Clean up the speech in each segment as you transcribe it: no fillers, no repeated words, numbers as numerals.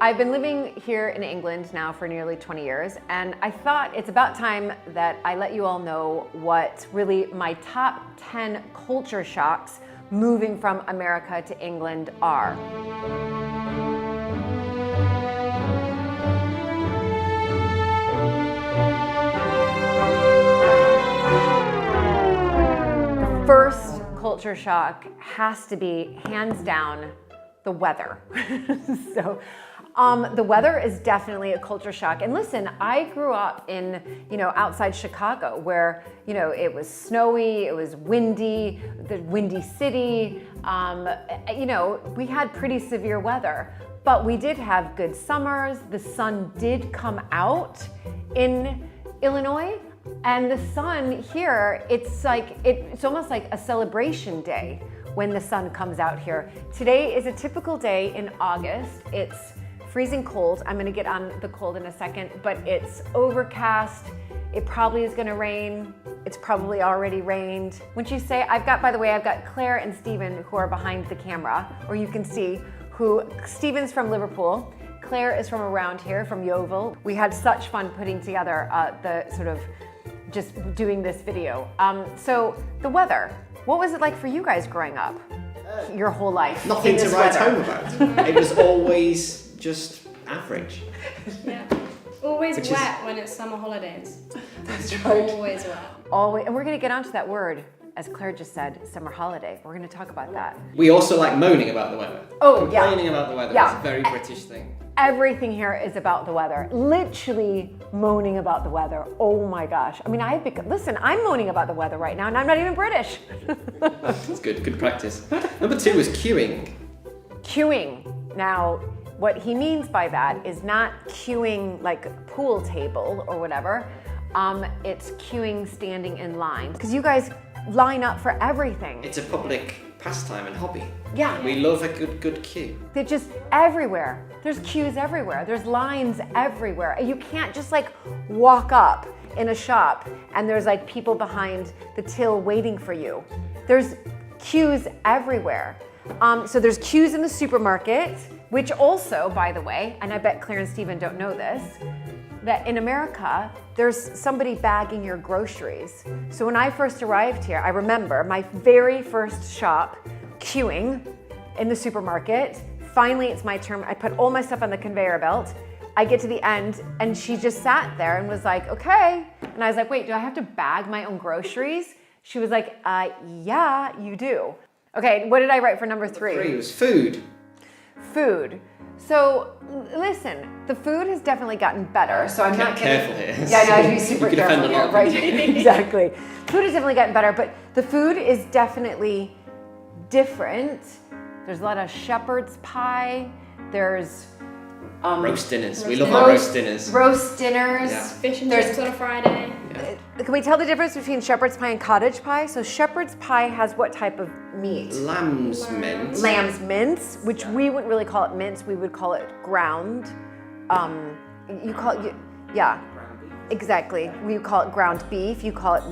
I've been living here in England now for nearly 20 years, and I thought it's about time that I let you all know what really my top 10 culture shocks moving from America to England are. The first culture shock has to be, hands down, the weather. So the weather is definitely a culture shock. And listen, I grew up in, outside Chicago where, it was snowy, it was windy, the windy city. We had pretty severe weather, but we did have good summers. The sun did come out in Illinois. And the sun here, it's almost like a celebration day when the sun comes out here. Today is a typical day in August. It's freezing cold. I'm gonna get on the cold in a second, but it's overcast. It probably is gonna rain. It's probably already rained. Wouldn't you say? I've got Claire and Stephen who are behind the camera, or you can see Stephen's from Liverpool. Claire is from around here, from Yeovil. We had such fun putting together just doing this video. So the weather, what was it like for you guys growing up? Your whole life? Nothing to write home about. It was always just average. Yeah. Always wet when it's summer holidays. That's right. Always wet. Always, and we're gonna get onto that word, as Claire just said, summer holiday. We're gonna talk about that. We also like moaning about the weather. Oh, yeah. Complaining about the weather is a very British thing. Everything here is about the weather. Literally moaning about the weather. Oh my gosh. I mean, listen, I'm moaning about the weather right now and I'm not even British. That's good practice. Number 2 is queuing. Queuing. Now, what he means by that is not queuing like a pool table or whatever. It's queuing standing in line. Because you guys line up for everything. It's a public pastime and hobby. Yeah. We love a good queue. They're just everywhere. There's queues everywhere. There's lines everywhere. You can't just walk up in a shop and there's people behind the till waiting for you. There's queues everywhere. So there's queues in the supermarket, which also, by the way, and I bet Claire and Stephen don't know this, that in America, there's somebody bagging your groceries. So when I first arrived here, I remember my very first shop queuing in the supermarket. Finally, it's my turn. I put all my stuff on the conveyor belt. I get to the end and she just sat there and was like, okay. And I was like, wait, do I have to bag my own groceries? She was like, yeah, you do. Okay, what did I write for number 3? 3 was food. Food. So listen, the food has definitely gotten better. So I'm not careful here. Yeah, I know, I have to be super You could careful offend a lot here, of right? people. Exactly. Food has definitely gotten better, but the food is definitely different. There's a lot of shepherd's pie. There's roast dinners. We love our roast dinners. Roast dinners. Yeah. Fish and chips on a Friday. Can we tell the difference between shepherd's pie and cottage pie? So shepherd's pie has what type of meat? Lamb's mince. Lamb's mince, which we wouldn't really call it mince. We would call it ground. You call it, yeah, exactly. We call it ground beef. You call it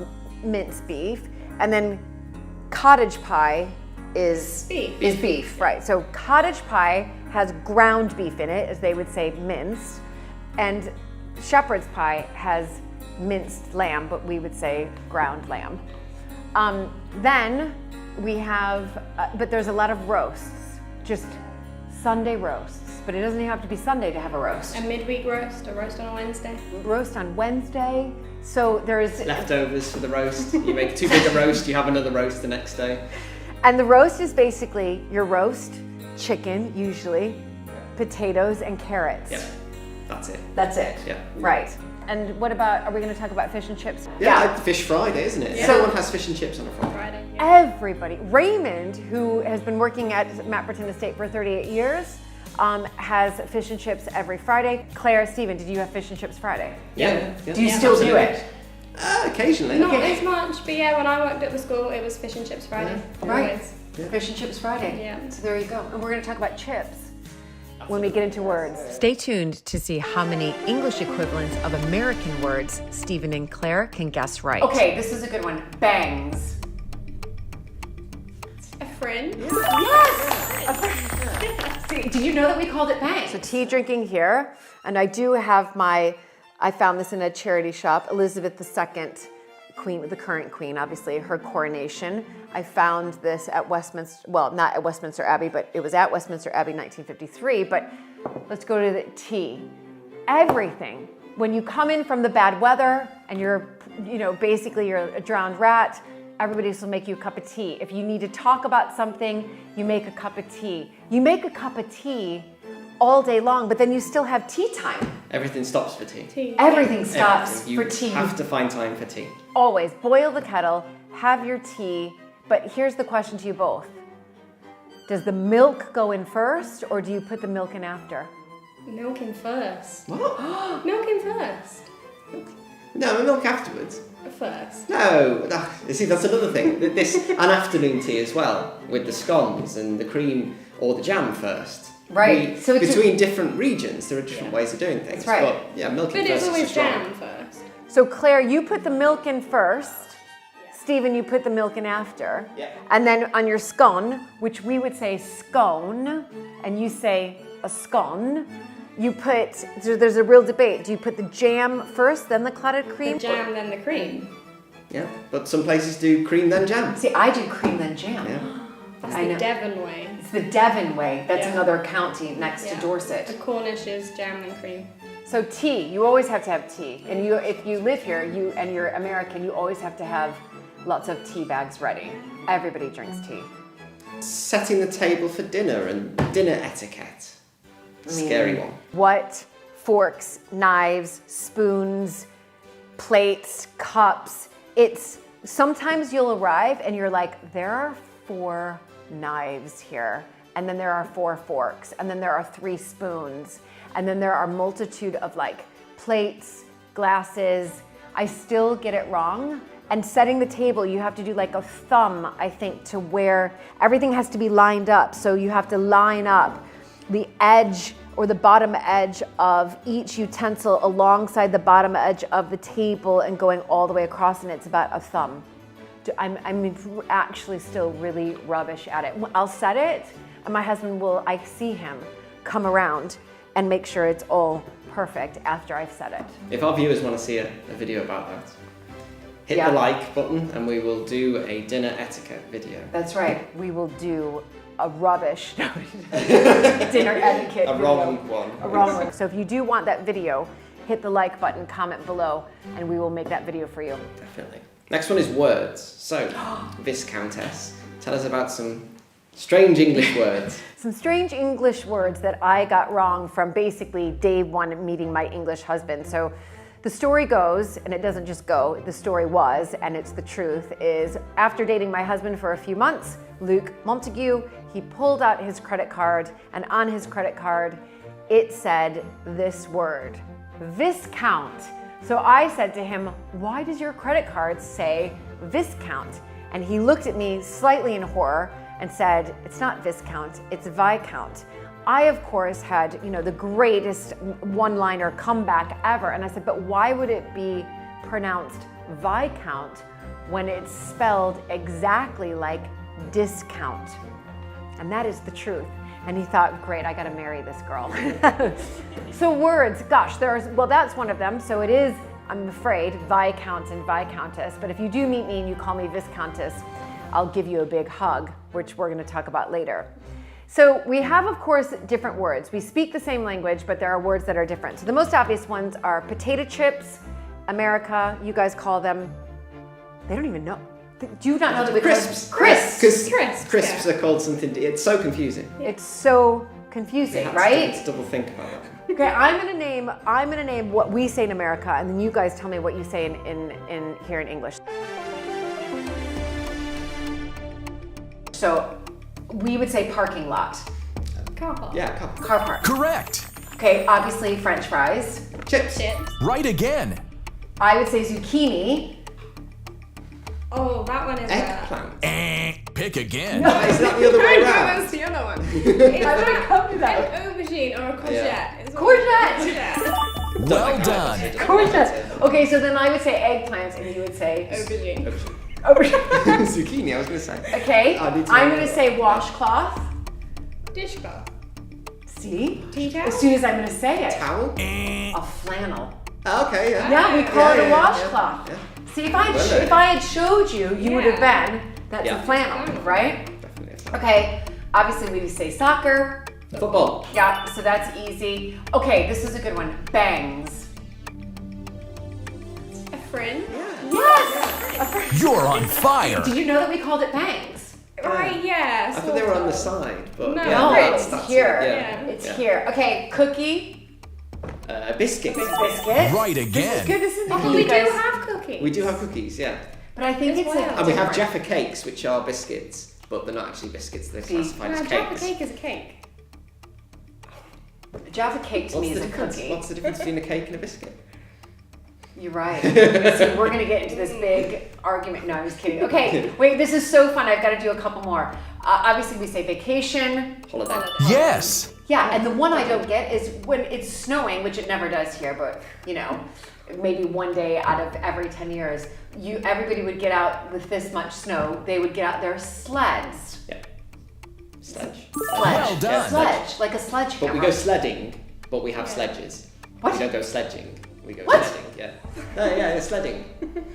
minced beef. And then cottage pie is beef, right? So cottage pie has ground beef in it, as they would say minced, and shepherd's pie has minced lamb, but we would say ground lamb. Then we have, but there's a lot of roasts, just Sunday roasts, but it doesn't even have to be Sunday to have a roast. A midweek roast, a roast on a Wednesday. Roast on Wednesday. So there's leftovers for the roast. You make too big a roast, you have another roast the next day. And the roast is basically your roast, chicken usually, potatoes and carrots. Yeah, that's it. That's it. Yeah. Right. And what about, are we going to talk about fish and chips? Yeah. Fish Friday, isn't it? Yeah. Everyone has fish and chips on a Friday. Everybody. Raymond, who has been working at Mapperton Estate for 38 years, has fish and chips every Friday. Claire, Stephen, did you have fish and chips Friday? Yeah. Do you still do it? Occasionally. Not as much, but yeah, when I worked at the school, it was fish and chips Friday. Yeah. Right. Yeah. Fish and chips Friday. Yeah. So there you go. And we're going to talk about chips when we get into words. Stay tuned to see how many English equivalents of American words Stephen and Claire can guess right. Okay, this is a good one. Bangs. Frin. See, did you know that we called it bang? So tea drinking here, and I do have I found this in a charity shop, Elizabeth II, Queen, the current Queen, obviously, her coronation. I found this at Westminster, well, not at Westminster Abbey, but it was at Westminster Abbey 1953, but let's go to the tea. Everything. When you come in from the bad weather and basically you're a drowned rat, everybody will make you a cup of tea. If you need to talk about something, you make a cup of tea. You make a cup of tea all day long, but then you still have tea time. Everything stops for tea. Everything stops Everything. for tea. You have to find time for tea. Always boil the kettle, have your tea, but here's the question to you both. Does the milk go in first, or do you put the milk in after? Milk in first. What? Milk in first. No, milk afterwards. First. No, you see, that's another thing. An afternoon tea as well, with the scones and the cream or the jam first. Right. So between different regions, there are different ways of doing things. That's right. But yeah, milk in But first it's always is strong. jam first. So Claire, you put the milk in first. Stephen, you put the milk in after. Yeah. And then on your scone, which we would say scone, and you say a scone, there's a real debate. Do you put the jam first, then the clotted cream? The jam, then the cream. Yeah, but some places do cream then jam. See, I do cream then jam. Yeah. That's I the know. Devon way. It's the Devon way. That's Yeah. another county next Yeah. to Dorset. The Cornish is jam and cream. So tea, you always have to have tea. And if you live here, and you're American, you always have to have lots of tea bags ready. Everybody drinks tea. Setting the table for dinner and dinner etiquette. Scary one. What forks, knives, spoons, plates, cups. Sometimes you'll arrive and you're like, there are 4 knives here, and then there are 4 forks, and then there are 3 spoons, and then there are a multitude of plates, glasses. I still get it wrong. And setting the table, you have to do a thumb, I think, to where everything has to be lined up. So you have to line up the edge or the bottom edge of each utensil alongside the bottom edge of the table and going all the way across, and it's about a thumb. I'm actually still really rubbish at it. I'll set it, and my husband I see him come around and make sure it's all perfect after I've set it. If our viewers want to see a video about that, hit the like button and we will do a dinner etiquette video. That's right. We will do a rubbish dinner etiquette A video. wrong one. A wrong one. So if you do want that video, hit the like button, comment below, and we will make that video for you. Definitely. Next one is words. So, Viscountess, tell us about some strange English words. Some strange English words that I got wrong from basically day one meeting my English husband. So the story goes, and it doesn't just go, the story was, and it's the truth, is after dating my husband for a few months, Luke Montague, he pulled out his credit card, and on his credit card, it said this word, Viscount. So I said to him, why does your credit card say Viscount? And he looked at me slightly in horror and said, it's not Viscount, it's Viscount. I, of course, had, the greatest one-liner comeback ever. And I said, but why would it be pronounced Viscount when it's spelled exactly like discount? And that is the truth. And he thought, great, I gotta marry this girl. So words, gosh, that's one of them. So it is, I'm afraid, Viscount and Viscountess. But if you do meet me and you call me Viscountess, I'll give you a big hug, which we're gonna talk about later. So we have, of course, different words. We speak the same language, but there are words that are different. So the most obvious ones are potato chips. America, you guys call them, they don't even know. Do you not know that we call them Crisps. crisps? Because crisps are called something, it's so confusing. It's so confusing, right? Let's double think about that. Okay, I'm gonna name what we say in America, and then you guys tell me what you say in here in English. So we would say parking lot. Car park. Yeah, Car park. Correct. Okay, obviously French fries. chips. Chips. Right again. I would say zucchini. Oh, that one is Eggplant. Pick again. Is that the other way around? That's the other one. How did I come to that? An aubergine or a courgette. Yeah. It's Courgette. Well done. Courgette. Okay, so then I would say eggplant, and you would say Aubergine. Oh, Zucchini, I was going to say. okay. I need to I'm know going to that. say washcloth. Dishcloth. See? Tea towel. As soon as I'm going to say it. Towel? A flannel. Oh, okay, yeah. Yeah, we call it a yeah, washcloth. yeah. See, if Really? I had showed you, you would have Yeah. been, that's Yeah. a flannel, right? Definitely a flannel. Okay, obviously we would say soccer. Football. Yeah, so that's easy. Okay, this is a good one. Bangs. A friend. Yes! You're on fire. Did you know that we called it bangs? Right, yeah. I thought they were on the sort side, but No, yeah, No, that's- it's that's here. it, Yeah. It's Yeah. here. Okay, cookie. Biscuit. Biscuit. Right This is again. good. This is of. good. Oh, we you do guys. have cookies. We do have cookies, yeah. But I think As it's well. And we have different. Jaffa cakes, which are biscuits, but they're not actually biscuits, they're See? classified No, as Jaffa cakes. cake is a cake. Jaffa cake to me What's is the a difference? cookie. What's the difference between a cake and a biscuit? You're right. See, we're gonna get into this big argument. No, I'm just kidding. Okay, wait. This is so fun. I've got to do a couple more. Obviously, we say vacation. Holiday. Yes. Yeah, and the one I don't get is when it's snowing, which it never does here, but you know, maybe one day out of every 10 years, everybody would get out with this much snow. They would get out their sleds. Yeah. Sledge. Sledge. Well done. Yeah, Sledge, like a sledgehammer. But we go sledding, but we have sledges. What? We don't go sledging. We go What? sledding, yeah. No, yeah, it's sledding.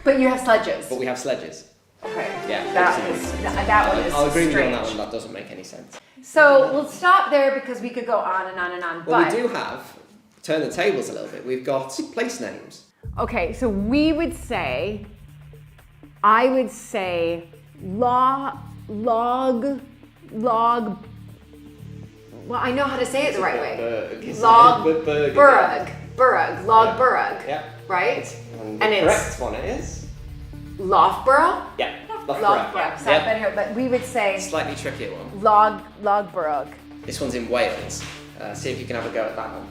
But you have sledges. But we have sledges. Okay. Yeah. That absolutely. one is I'll agree with you on that strange. one, that doesn't make any sense. So we'll stop there because we could go on and on and on. Well, but we do have, turn the tables a little bit, we've got place names. okay, so we would say, I would say log. Well, I know how to say it the right way. Log burrug, log burrug, Yeah. right? And And the it's- correct one is? Loughborough. Yeah. Loughborough. So I've been here, but we would say Slightly trickier one. log burrug. This one's in Wales. See if you can have a go at that one.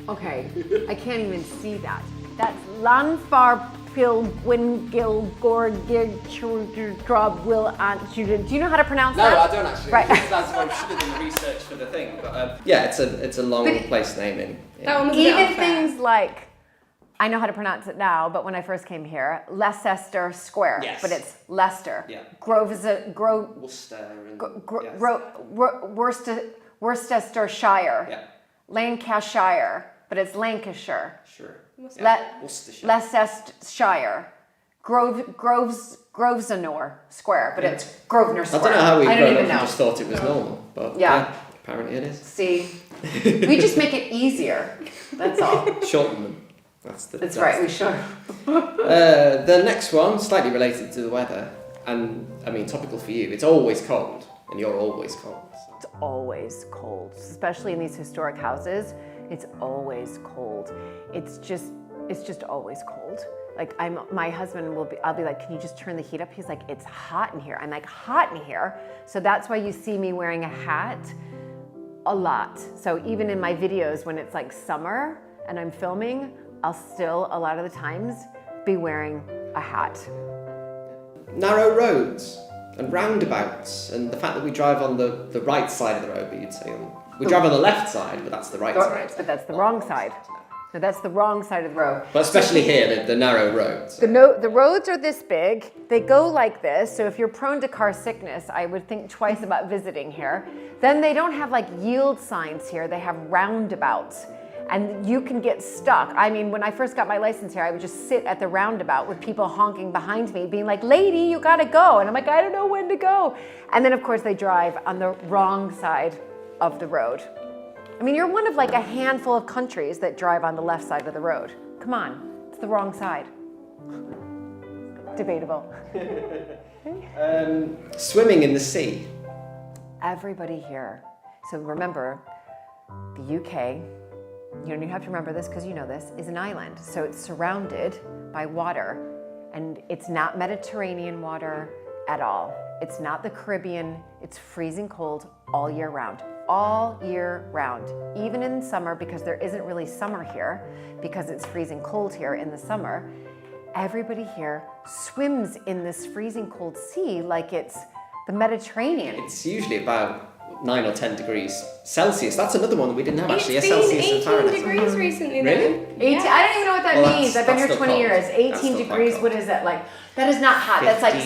Okay, I can't even see that. That's Lanfar Pilgwingil Gorgig Will Aunt Judith. Do you know how to pronounce that? don't actually. Right. That's why I should have done the research for the thing. But yeah, it's a long But place name in. That one was a bit Even unfair. things like, I know how to pronounce it now, but when I first came here, Leicester Square, Yes. but it's Leicester. Yeah. Grove is a Grove. Worcester and Worcestershire. Yeah. Lancashire, but it's Lancashire. Sure. Leicestershire. Grosvenor Square, but it's Grosvenor I Square. don't know how we I don't grown even up know. and just thought it was normal, but Yeah. apparently it is. See, we just make it easier. That's all. Shorten them. That's right. We should. The next one, slightly related to the weather, and I mean topical for you. It's always cold, and you're always cold. So. It's always cold, especially in these historic houses. It's always cold. It's just always cold. Like my husband I'll be like, can you just turn the heat up? He's like, it's hot in here. I'm like, hot in here. So that's why you see me wearing a hat a lot. So even in my videos when it's like summer and I'm filming, I'll still a lot of the times be wearing a hat. Narrow roads and roundabouts, and the fact that we drive on the right side of the road, but you'd say we drive on the left side, but that's the right side. But that's the wrong side. No, that's the wrong side of the road. But especially here, the narrow roads. The roads are this big. They go like this. So if you're prone to car sickness, I would think twice about visiting here. Then they don't have like yield signs here. They have roundabouts. And you can get stuck. I mean, when I first got my license here, I would just sit at the roundabout with people honking behind me, being like, lady, you gotta go. And I'm like, I don't know when to go. And then of course they drive on the wrong side of the road. I mean, you're one of like a handful of countries that drive on the left side of the road. Come on, it's the wrong side. Debatable. Swimming in the sea. Everybody here. So remember, the UK, you don't even have to remember this because you know this, is an island. So it's surrounded by water, and it's not Mediterranean water at all. It's not the Caribbean. It's freezing cold all year round. All year round, even in summer, because there isn't really summer here, because it's freezing cold here in the summer. Everybody here swims in this freezing cold sea like it's the Mediterranean. It's usually about 9 or 10 degrees Celsius. That's another one that we didn't have actually. It's A been Celsius and 18 Fahrenheit. degrees recently. Really? Though. 18, Yes. I don't even know what that Well, means. I've been here that's 20 still years. cold. 18 That's still degrees, quite what cold. is that like? That is not hot. That's like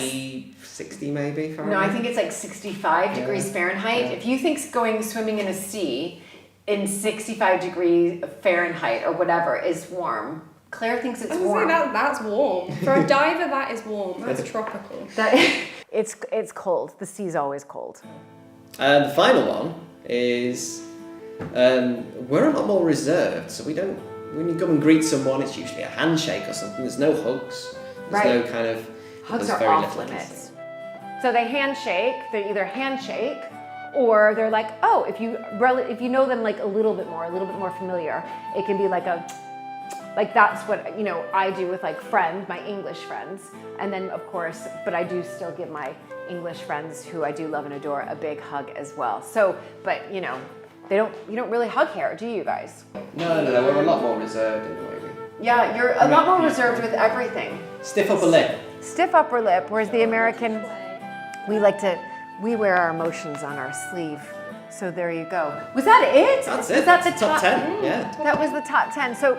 60 maybe no, Fahrenheit. I think it's like 65 degrees Fahrenheit. Yeah. If you think going swimming in a sea in 65 degrees Fahrenheit or whatever is warm, Claire thinks it's I was gonna warm. say that's warm. For a diver, that is warm. That's tropical. That it's cold. The sea's always cold. And the final one is we're a lot more reserved. So we don't, when you go and greet someone, it's usually a handshake or something. There's no hugs. There's no kind of... Hugs there's are very off little limits. kissing. So they handshake. They either handshake, or they're like, oh, if you know them like a little bit more familiar, it can be like that's what I do with like friends, my English friends, and then of course, but I do still give my English friends who I do love and adore a big hug as well. So, but you don't really hug here, do you guys? No, we're a lot more reserved in the way we... Yeah, you're a lot more reserved with everything. Stiff upper lip. Stiff upper lip, whereas the American, we wear our emotions on our sleeve. So there you go. Was that it? That's Was it. that That's the top 10. Yeah. That was the top 10. So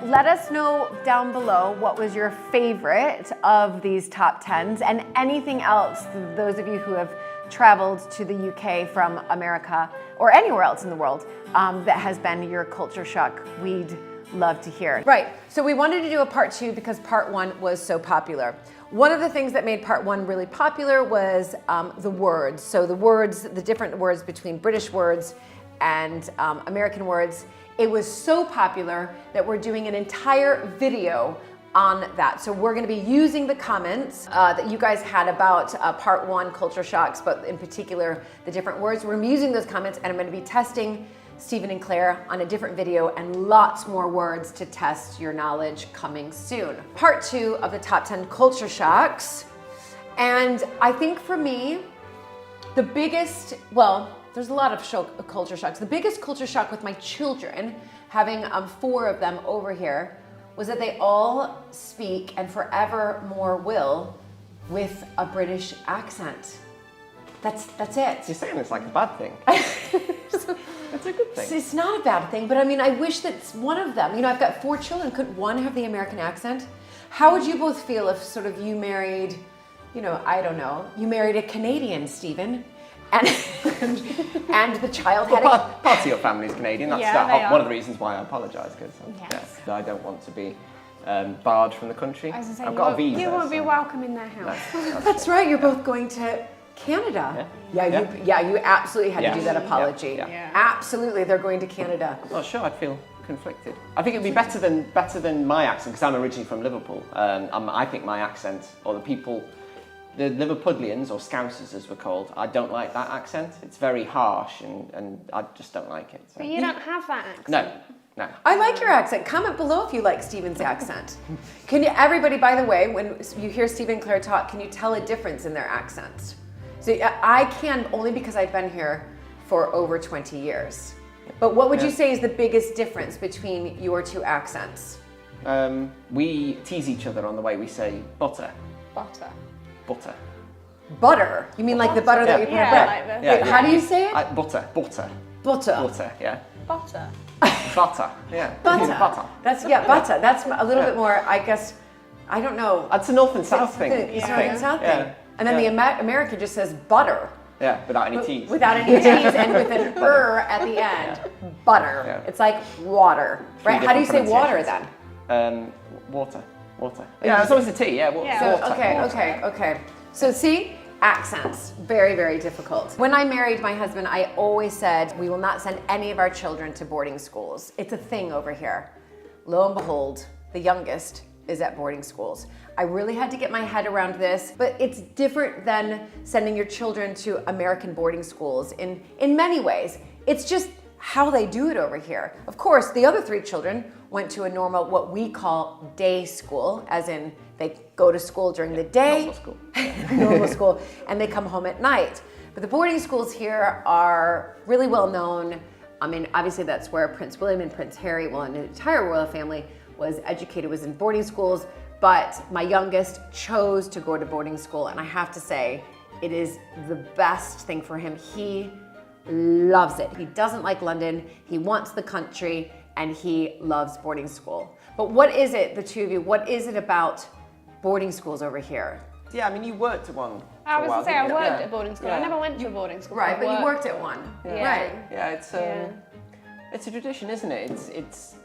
let us know down below what was your favorite of these top 10s and anything else, those of you who have traveled to the UK from America or anywhere else in the world that has been your culture shock. We'd love to hear. Right, so we wanted to do a part 2 because part 1 was so popular. One of the things that made part 1 really popular was the words. So the different words between British words and American words. It was so popular that we're doing an entire video on that. So we're gonna be using the comments that you guys had about part 1 culture shocks, but in particular the different words. We're using those comments and I'm gonna be testing Stephen and Claire on a different video and lots more words to test your knowledge coming soon. Part 2 of the top 10 culture shocks. And I think for me, the biggest, there's a lot of culture shocks. The biggest culture shock with my children, having 4 of them over here, was that they all speak and forevermore will with a British accent. That's it. You're saying it's like a bad thing. It's a good thing. It's not a bad thing, but I mean, I wish that one of them, I've got 4 children, couldn't one have the American accent? How would you both feel if sort of you married, I don't know, you married a Canadian, Stephen, and the child had Part of your family's Canadian. That's Yeah, they are. one of the reasons why I apologise, because Yes. I don't want to be barred from the country. I was gonna say, I've got a visa. you won't be so- welcome in their house. No, That's right, you're both going to Canada. Yeah. You absolutely had to do Yes. that apology. Yeah. Absolutely, they're going to Canada. I'm not sure. I'd feel conflicted. I think it'd be better than my accent, because I'm originally from Liverpool. I think my accent, or the Liverpudlians, or Scousers as we're called, I don't like that accent. It's very harsh, and I just don't like it. So. But you don't have that accent. No. I like your accent. Comment below if you like Stephen's accent. Everybody, by the way, when you hear Stephen and Claire talk, can you tell a difference in their accents? So I can, only because I've been here for over 20 years. But what would you say is the biggest difference between your 2 accents? We tease each other on the way we say butter. Butter. Butter. Butter? You mean like the butter that we put in bread? like the... Wait, how do you say it? Butter. Butter. Butter, yeah. Butter. Butter, yeah. Butter. Butter. Butter. That's a little bit more, I guess, I don't know. That's a north and south thing. It's a north and south Yeah. thing. And then the American just says butter. Yeah, without any teas. Without any teas and with an at the end. Butter. Yeah. It's like water. Right? How do you say different water then? Water. Yeah, it's always a T, yeah. Yeah. Water. Okay. So see, accents, very, very difficult. When I married my husband, I always said, we will not send any of our children to boarding schools. It's a thing over here. Lo and behold, the youngest is at boarding schools. I really had to get my head around this, but it's different than sending your children to American boarding schools in many ways. It's just how they do it over here. Of course, the other 3 children went to a normal, what we call day school, as in they go to school during the day, Normal school. normal school, and they come home at night. But the boarding schools here are really well known. I mean, obviously that's where Prince William and Prince Harry, and the entire royal family was educated, was in boarding schools. But my youngest chose to go to boarding school, and I have to say, It is the best thing for him. He loves it. He doesn't like London. He wants the country, and he loves boarding school. But what is it, the two of you, what is it about boarding schools over here? Yeah, I mean, you worked at one. I was for a while, going to say, I didn't you? worked at boarding school. Yeah. I never went to a boarding school. Right, I but you worked at one. Yeah. Right. Yeah, it's a tradition, isn't it? It's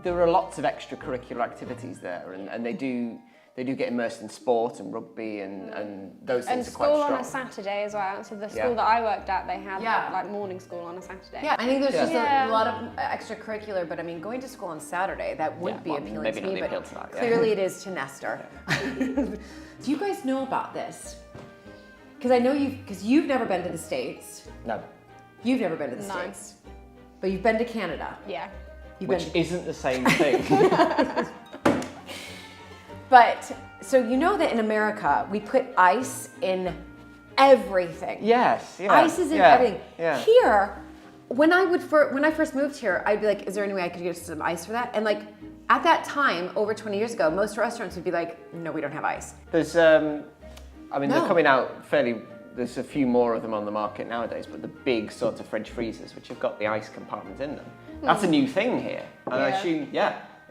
there are lots of extracurricular activities there, and they do get immersed in sport and rugby and those And things are quite school strong. on a Saturday as well. So the Yeah. school that I worked at, they had Yeah. like morning school on a Saturday. Yeah, I think there's just Yeah. a lot of extracurricular, but I mean, going to school on Saturday, that would Yeah, be well, appealing maybe to not me, the but appeal to that, yeah. clearly it is to Nestor. Do you guys know about this? Because I know because you've never been to the States. No, You've never been to the No. States. But you've been to Canada. Yeah. You've which been, isn't the same thing. but, so you know that in America, we put ice in everything. Yes, yeah. Ice is in yeah, everything. Yeah. Here, when I first moved here, I'd be like, is there any way I could get some ice for that? And like, at that time, over 20 years ago, most restaurants would be like, no, we don't have ice. There's, I mean, No. they're coming out fairly. There's a few more of them on the market nowadays, but the big sort of fridge freezers, which have got the ice compartment in them, that's a new thing here. And I Yeah. assume,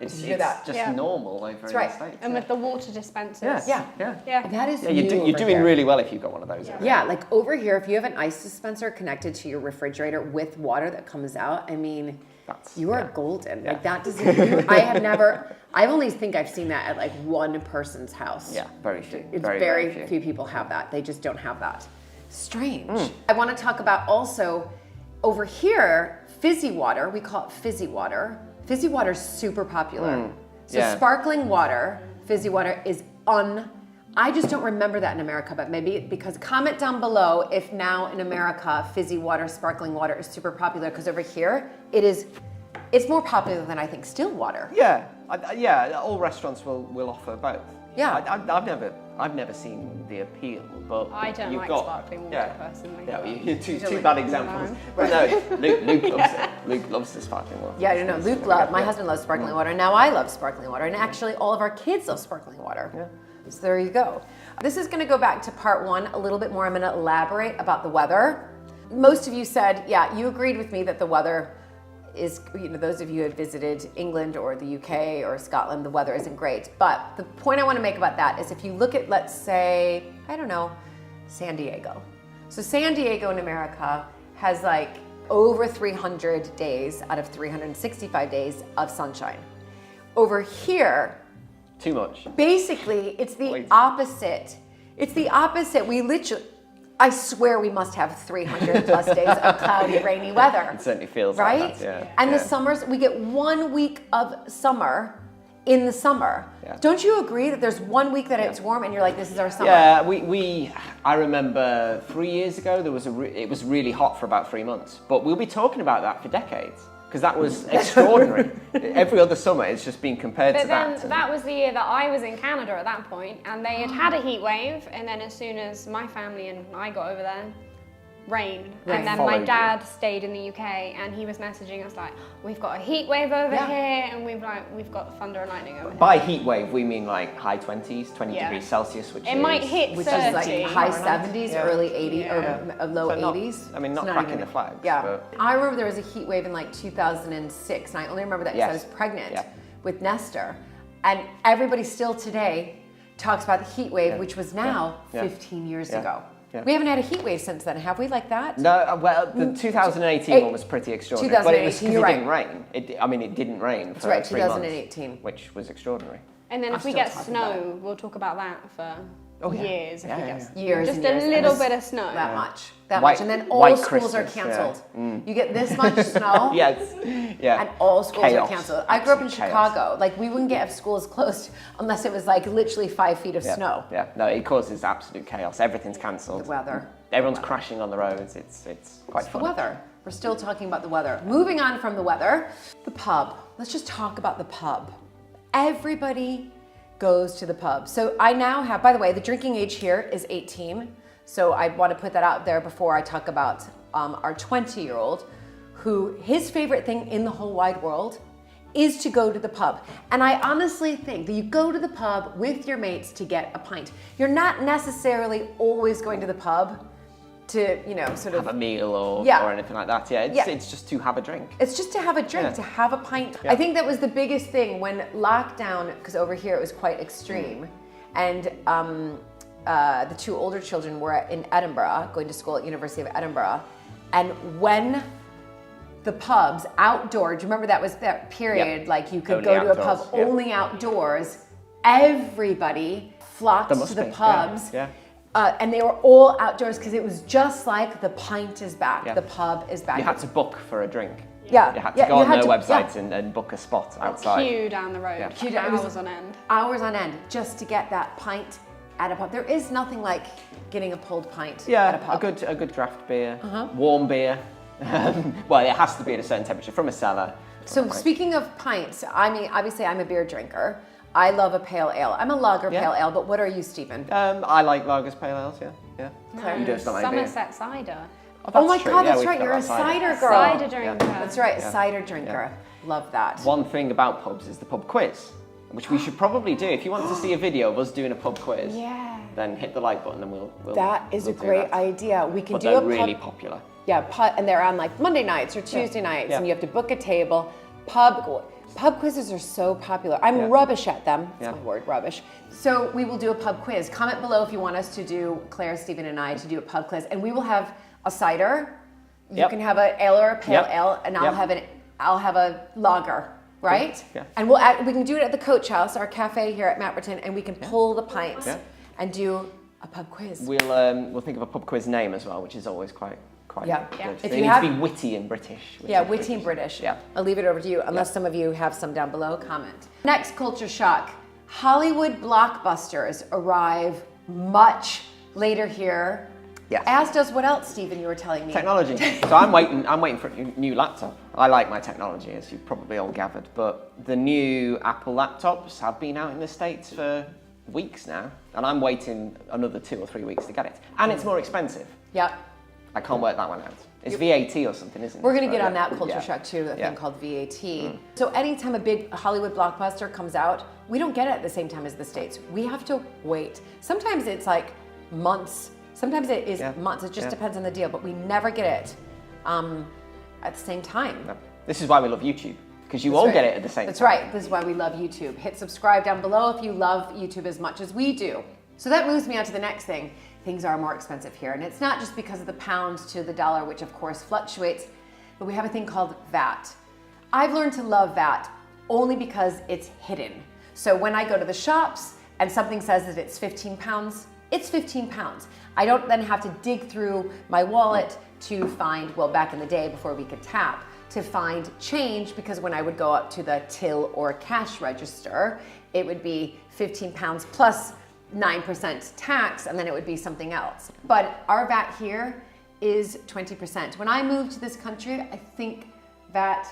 it's Did you hear that? just Yeah. normal over in right. the States. And with the water dispensers. Yeah. Yeah. That is Yeah, new you're over doing here. really well if you've got one of those. Yeah, like over here, if you have an ice dispenser connected to your refrigerator with water that comes out, I mean, you are golden. Yeah. Like that doesn't, I only think I've seen that at like one person's house. Yeah, very few. It's very, very, few. few people have that. They just don't have that. Strange. I want to talk about also over here, fizzy water. We call it fizzy water. Fizzy water is super popular. So Yeah. sparkling water, fizzy water is I just don't remember that in America, but maybe because comment down below if now in America fizzy water, sparkling water is super popular, because over here it's more popular than I think still water. Yeah, all restaurants will offer both. Yeah. I've never seen the appeal, but I don't you've like got, sparkling water yeah. personally. Yeah, but- well, you're two like bad it? examples. No. But no, Luke loves it. Luke loves the sparkling water. Yeah, I don't know. Luke my husband loves sparkling water. Now I love sparkling water. And actually all of our kids love sparkling water. Yeah. So there you go. This is going to go back to part one a little bit more. I'm going to elaborate about the weather. Most of you said, yeah, you agreed with me that the weather is, those of you who have visited England or the UK or Scotland, the weather isn't great. But the point I want to make about that is if you look at, let's say, I don't know, San Diego. So San Diego in America has like over 300 days out of 365 days of sunshine. Over here, Too much. basically, it's the Wait. opposite. It's the opposite. We literally, I swear we must have 300 plus days of cloudy, rainy weather. It certainly feels Right? like that. Yeah. And yeah. the summers, we get 1 week of summer in the summer. Yeah. Don't you agree that there's 1 week that it's warm and you're like, this is our summer? Yeah, I remember 3 years ago it was really hot for about 3 months, but we'll be talking about that for decades because that was extraordinary. Every other summer, it's just been compared But to then that. that was the year that I was in Canada at that point, and they had a heat wave, and then as soon as my family and I got over there, rain. Right. And then Followed my you. dad stayed in the UK, and he was messaging us like, we've got a heat wave over Yeah. here, and we've got thunder and lightning over here. By heat wave, we mean like high 20s, 20 Yeah. degrees Celsius, which It is... might hit Which 30. is like high 70s, Yeah. early 80s, Yeah. or low So not- 80s. I mean, not It's cracking even- the flags, Yeah. but- I remember there was a heat wave in like 2006, and I only remember that because I Yes. was pregnant Yeah. with Nestor. And everybody still today talks about the heat wave, Yeah. which was now Yeah. 15 years Yeah. ago. Yeah. We haven't had a heat wave since then, have we, like that? No, well, the 2018 one was pretty extraordinary, but it was 2018, because you're it didn't rain. It didn't rain for right, 3 months, 2018. which was extraordinary. And then I'm if we still get talking about snow, we'll talk about that for Oh, yeah. years. If Yeah, we yeah, get yeah. snow. Years Just and a years. And little this- bit of snow. That much. That White- much. And then all white schools are Christmas, yeah. canceled. You get this much snow. Yes, yeah. And all schools Chaos. are canceled. I grew up in Absolute chaos. Chicago. Like, we wouldn't get schools closed unless it was like literally 5 feet of Yeah, snow. Yeah, no, it causes absolute chaos. Everything's cancelled. The weather. Everyone's crashing on the roads. It's quite The fun. weather. We're still talking about the weather. Moving on from the weather, the pub. Let's just talk about the pub. Everybody goes to the pub. So I now have, by the way, the drinking age here is 18. So I want to put that out there before I talk about our 20-year-old, who his favorite thing in the whole wide world is to go to the pub. And I honestly think that you go to the pub with your mates to get a pint. You're not necessarily always going to the pub to, you know, sort of Have a meal or anything like that. Yeah, it's just to have a drink. It's just to have a drink, to have a pint. Yeah. I think that was the biggest thing when lockdown, because over here it was quite extreme, and the two older children were in Edinburgh, going to school at University of Edinburgh, and when the pubs outdoor, do you remember that was that period, like you could Only go to a pub outdoors, yeah. only outdoors, everybody flocked There must to the be, pubs. yeah. And they were all outdoors because it was just like the pint is back, Yeah. the pub is back. You had to book for a drink. Yeah. You had to go you on had their to- website yeah. and book a spot outside. Queue down the road, Yeah. Queue down- it was- hours on end. Hours on end just to get that pint at a pub. There is nothing like getting a pulled pint at a Yeah, pub. a good draft beer, warm beer. Well, it has to be at a certain temperature from a cellar. So speaking of pints, I mean, obviously I'm a beer drinker. I love a pale ale. I'm a lager Yeah. pale ale, but what are you, Stephen? I like lagers, pale ales. Yeah. You just don't like beer. Somerset cider. Oh my true. God, Yeah, that's we've right. got You're a that cider girl. Cider drinker. That's right, Yeah. cider drinker. Love that. One thing about pubs is the pub quiz, which we should probably do. If you want to see a video of us doing a pub quiz, then hit the like button and we'll That is we'll a do great that. idea. We can But do they're a pub. really popular. Yeah, and they're on like Monday nights or Tuesday nights, Yeah. and you have to book a table. Pub quizzes are so popular. I'm Yeah. rubbish at them. That's Yeah. my word, rubbish. So we will do a pub quiz. Comment below if you want us to do, Claire, Stephen, and I, to do a pub quiz, and we will have a cider. You Yep. can have an ale or a pale Yep. ale, and I'll have a lager, right? Yeah. And we can do it at the Coach House, our cafe here at Mapperton, and we can pull the pints Yeah. and do a pub quiz. We'll think of a pub quiz name as well, which is always quite Yeah. good. Yeah. If They you need have- to be witty and British. Yeah, witty and British. Yeah. I'll leave it over to you, unless some of you have some down below. Comment. Next culture shock. Hollywood blockbusters arrive much later here. Yes. As does what else, Stephen, you were telling me? Technology. So I'm waiting for a new laptop. I like my technology, as you've probably all gathered, but the new Apple laptops have been out in the States for weeks now, and I'm waiting another 2 or 3 weeks to get it. And it's more expensive. Yep. I can't work that one out. It's VAT or something, isn't it? We're going to So, get on yeah. that culture Yeah. shock too, a Yeah. thing called VAT. So anytime a big Hollywood blockbuster comes out, we don't get it at the same time as the States. We have to wait. Sometimes it's like months. Sometimes it is Yeah. months. It just Yeah. depends on the deal, but we never get it at the same time. No. This is why we love YouTube, because you That's all right. get it at the same That's time. right. This is why we love YouTube. Hit subscribe down below if you love YouTube as much as we do. So that moves me on to the next thing. Things are more expensive here. And it's not just because of the pound to the dollar, which of course fluctuates, but we have a thing called VAT. I've learned to love VAT only because it's hidden. So when I go to the shops and something says that it's £15, it's £15. I don't then have to dig through my wallet to find, well, back in the day before we could tap, to find change, because when I would go up to the till or cash register, it would be £15 plus 9% tax, and then it would be something else. But our VAT here is 20%. When I moved to this country, I think VAT,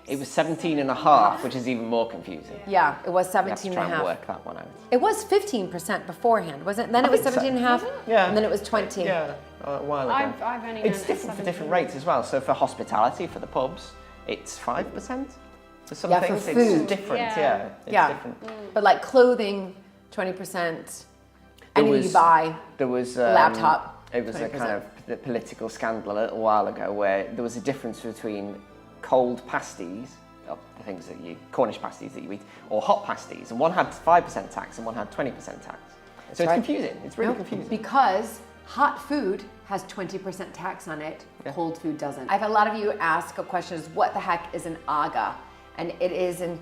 It was 17 and a half, which is even more confusing. yeah, it was You have to 17 try and a and half. work that one out. It was 15% beforehand, wasn't it? Then it was think so. 17 and a half, Yeah. and then it was 20. Yeah, a while ago. I've only known It's it different for 17. different rates as well. So for hospitality, for the pubs, it's 5%. For some Yeah, for things, food. it's different. Yeah. Yeah, it's Yeah. different. But like clothing, 20%. There Anything you was- buy, There was laptop, It was a 20%. kind of political scandal a little while ago where there was a difference between cold pasties, the things that you Cornish pasties that you eat, or hot pasties, and one had 5% tax and one had 20% tax. So it's right. confusing. It's really No, confusing. because hot food has 20% tax on it, Yeah. cold food doesn't. I've had a lot of you ask a question is, what the heck is an AGA? And it is an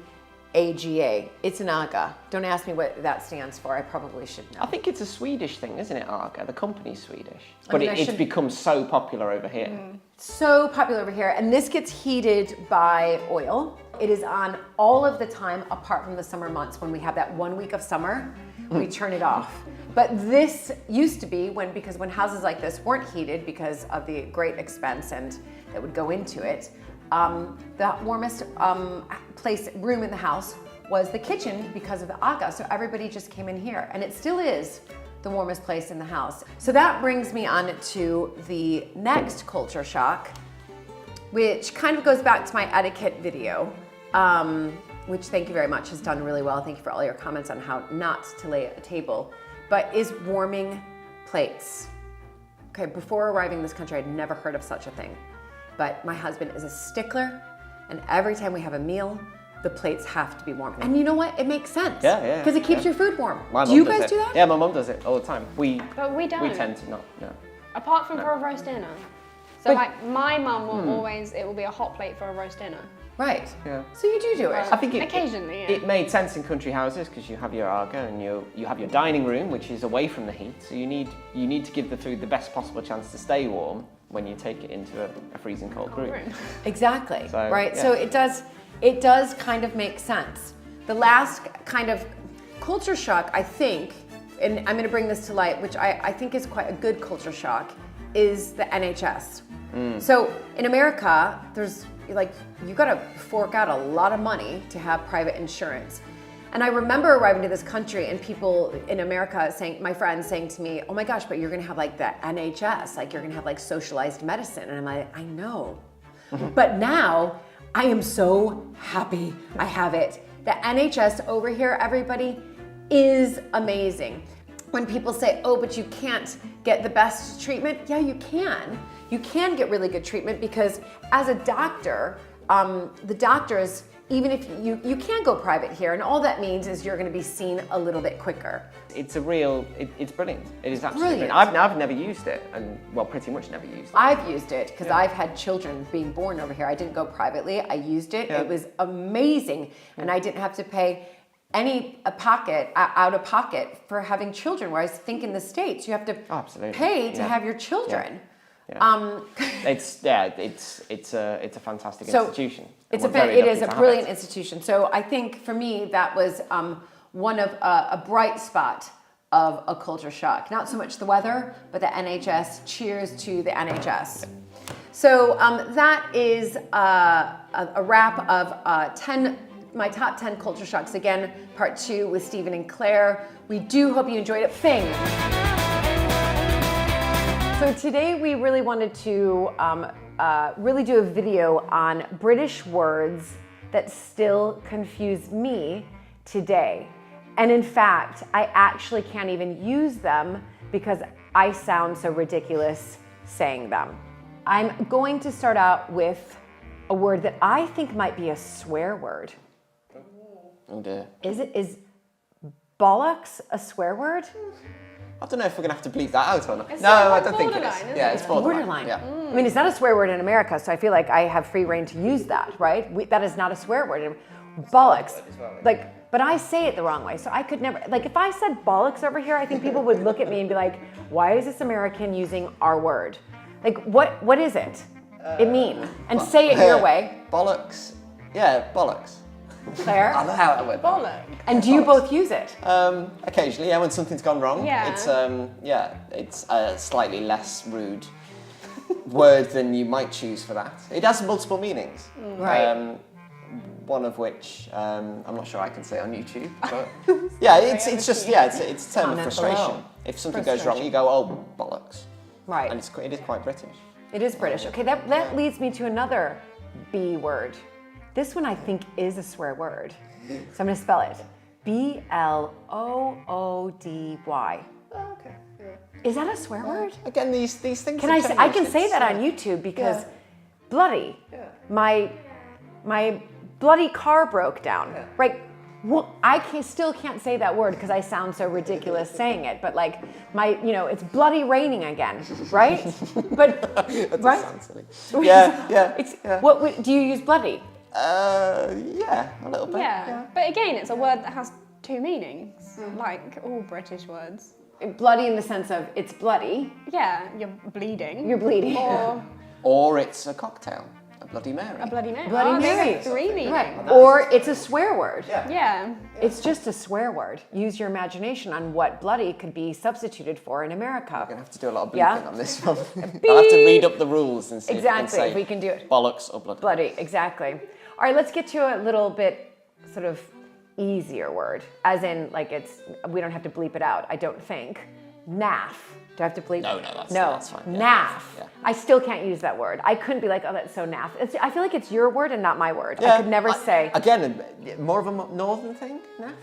AGA. It's an AGA. Don't ask me what that stands for. I probably should know. I think it's a Swedish thing, isn't it, Arga? The company's Swedish. But mean, I it's should- become so popular over here. So popular over here, and this gets heated by oil. It is on all of the time apart from the summer months when we have that 1 week of summer, we turn it off. But this used to be because when houses like this weren't heated because of the great expense and that would go into it, the warmest room in the house was the kitchen because of the aga. So everybody just came in here, and it still is the warmest place in the house. So that brings me on to the next culture shock, which kind of goes back to my etiquette video. which thank you very much, has done really well. Thank you for all your comments on how not to lay at a table, but is warming plates. Okay, before arriving in this country, I'd never heard of such a thing. But my husband is a stickler, and every time we have a meal, the plates have to be warm. And you know what? It makes sense. Yeah. Because it keeps your food warm. My Do mum you does guys it. do that? Yeah, my mum does it all the time. But we don't. We tend to not. No. Apart from for a roast dinner. So like my mum will always, it will be a hot plate for a roast dinner. Right. Yeah. So you do it. I think Occasionally, yeah. it made sense in country houses because you have your Arga and you have your dining room, which is away from the heat. So you need to give the food the best possible chance to stay warm when you take it into a freezing cold room. Exactly. So, right. yeah. So it does kind of make sense. The last kind of culture shock, I think, and I'm going to bring this to light, which I think is quite a good culture shock, is the NHS. So in America, there's like, you got to fork out a lot of money to have private insurance. And I remember arriving to this country and people in America saying, my friends saying to me, oh my gosh, but you're going to have like the NHS, like you're going to have like socialized medicine. And I'm like, I know. But now I am so happy I have it. The NHS over here, everybody, is amazing. When people say, oh, but you can't get the best treatment, yeah, you can. You can get really good treatment because as a doctor, the doctors, even if you can go private here, and all that means is you're going to be seen a little bit quicker. It's brilliant. It is absolutely Brilliant. brilliant. I've never used it, and well, pretty much never used it. I've used it because I've had children being born over here. I didn't go privately. I used it. Yeah. It was amazing, and I didn't have to pay any out of pocket for having children. Whereas I think in the States you have to Absolutely. pay to Yeah. have your children. Yeah. It's a fantastic institution. It And we're very is lucky a to have brilliant it. institution. So I think for me that was one of a bright spot of a culture shock. Not so much the weather, but the NHS. Cheers to the NHS. So that is a wrap of my top 10 culture shocks. Again, part 2 with Stephen and Claire. We do hope you enjoyed it. Fing. So today we really wanted to really do a video on British words that still confuse me today. And in fact, I actually can't even use them because I sound so ridiculous saying them. I'm going to start out with a word that I think might be a swear word. Oh dear. Is bollocks a swear word? I don't know if we're gonna have to bleep that out or not. It's No, sort of I like don't think it is. borderline, isn't Yeah, it? it's borderline. Borderline. Yeah. I mean, it's not a swear word in America, so I feel like I have free reign to use that, right? That is not a swear word. Bollocks. Like, but I say it the wrong way, so I could never. Like, if I said bollocks over here, I think people would look at me and be like, "Why is this American using our word? Like, what is it? It mean?" And say it your way, Bollocks. Yeah, bollocks. Claire. I know how that word. Bollock. And do you both use it? Occasionally, yeah, when something's gone wrong. Yeah. It's a slightly less rude word than you might choose for that. It has multiple meanings. Right. One of which I'm not sure I can say on YouTube, but yeah, it's a term of Comment frustration. below. If something goes wrong, you go, oh, bollocks. Right. And it is quite British. It is British. Okay, that leads me to another B word. This one I think is a swear word. So I'm going to spell it. Bloody. Oh, okay. Yeah. Is that a swear word? Again, these things. Can I say, I can say that on YouTube because bloody. Yeah. My bloody car broke down. Right? Well, I still can't say that word because I sound so ridiculous saying it. But like it's bloody raining again, right? But That right? sounds silly. Yeah. What do you use bloody? Yeah, a little bit. Yeah. But again, it's a word that has two meanings, like all British words. Bloody in the sense of it's bloody. Yeah, you're bleeding. You're bleeding. Or it's a cocktail, a Bloody Mary. A Bloody Mary. Bloody there's Mary. like three meanings. Right. Or it's a swear word. Yeah. It's just a swear word. Use your imagination on what bloody could be substituted for in America. I'm gonna have to do a lot of bleeping Yeah? on this one. I'll have to read up the rules and see Exactly, if if we can do it. Bollocks or bloody. Bloody, exactly. All right, let's get to a little bit sort of easier word. As in, like we don't have to bleep it out, I don't think. Naff. Do I have to bleep? No, that's fine. Yeah, Naff. yeah. I still can't use that word. I couldn't be like, oh, that's so naff. I feel like it's your word and not my word. Yeah, I could never say. Again, more of a northern thing, naff?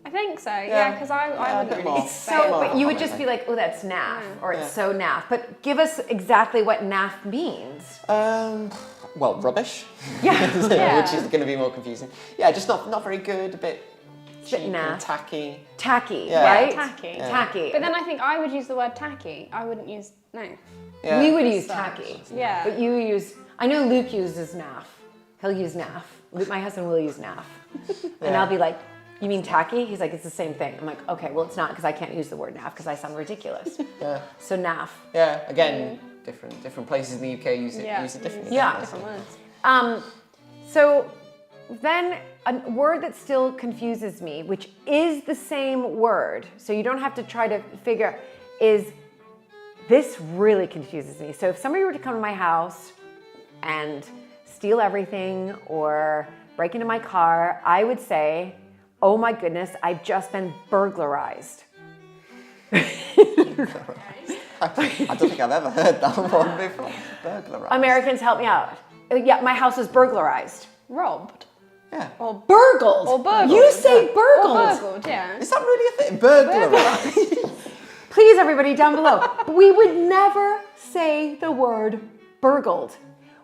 I think so, yeah, because I a wouldn't bit really more. say So, it. but you would common, just I be like, oh, that's naff, or it's Yeah. so naff. But give us exactly what naff means. Well, rubbish. Yeah. Which is going to be more confusing. Yeah, just not very good, a bit cheap and naff. tacky. Tacky, Yeah. right? Tacky. Yeah. Tacky. But then I think I would use the word tacky. I wouldn't use no. Yeah. We would use tacky. Yeah. But you use, I know Luke uses naff. He'll use naff. My husband will use naff. And Yeah. I'll be like, you mean tacky? He's like, it's the same thing. I'm like, okay, well, it's not because I can't use the word naff because I sound ridiculous. Yeah. So naff. Yeah, again, different places in the UK use it differently. Yeah. don't they? Different words. So then a word that still confuses me, which is the same word, so you don't have to try to figure, is this really confuses me. So if somebody were to come to my house and steal everything or break into my car, I would say, oh my goodness, I've just been burglarized. I don't think I've ever heard that one before. Burglarized. Americans, help me out. Yeah, my house was burglarized. Robbed. Yeah. Or Burgled. Or burgled. You say Or burgled. burgled, yeah. Is that really a thing? Burglarized. Please, everybody down below, we would never say the word burgled.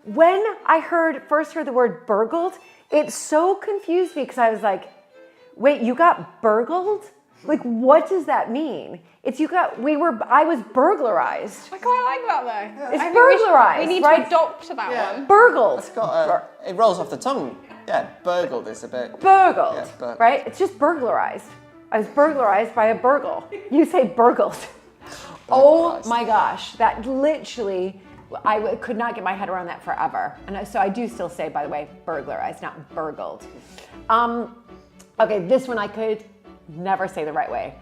When I first heard the word burgled, it so confused me because I was like, wait, you got burgled? Like, what does that mean? I was burglarized. I quite like that though. It's I think we burglarized, need right? to adopt that one. Burgled. It's got it rolls off the tongue. Yeah, burgled is a bit. Burgled, Yeah, burgled. right? It's just burglarized. I was burglarized by a burgle. You say burgled. Oh Burglarized. my gosh, that literally, could not get my head around that forever. And so I do still say, by the way, burglarized, not burgled. Okay, this one I could never say the right way.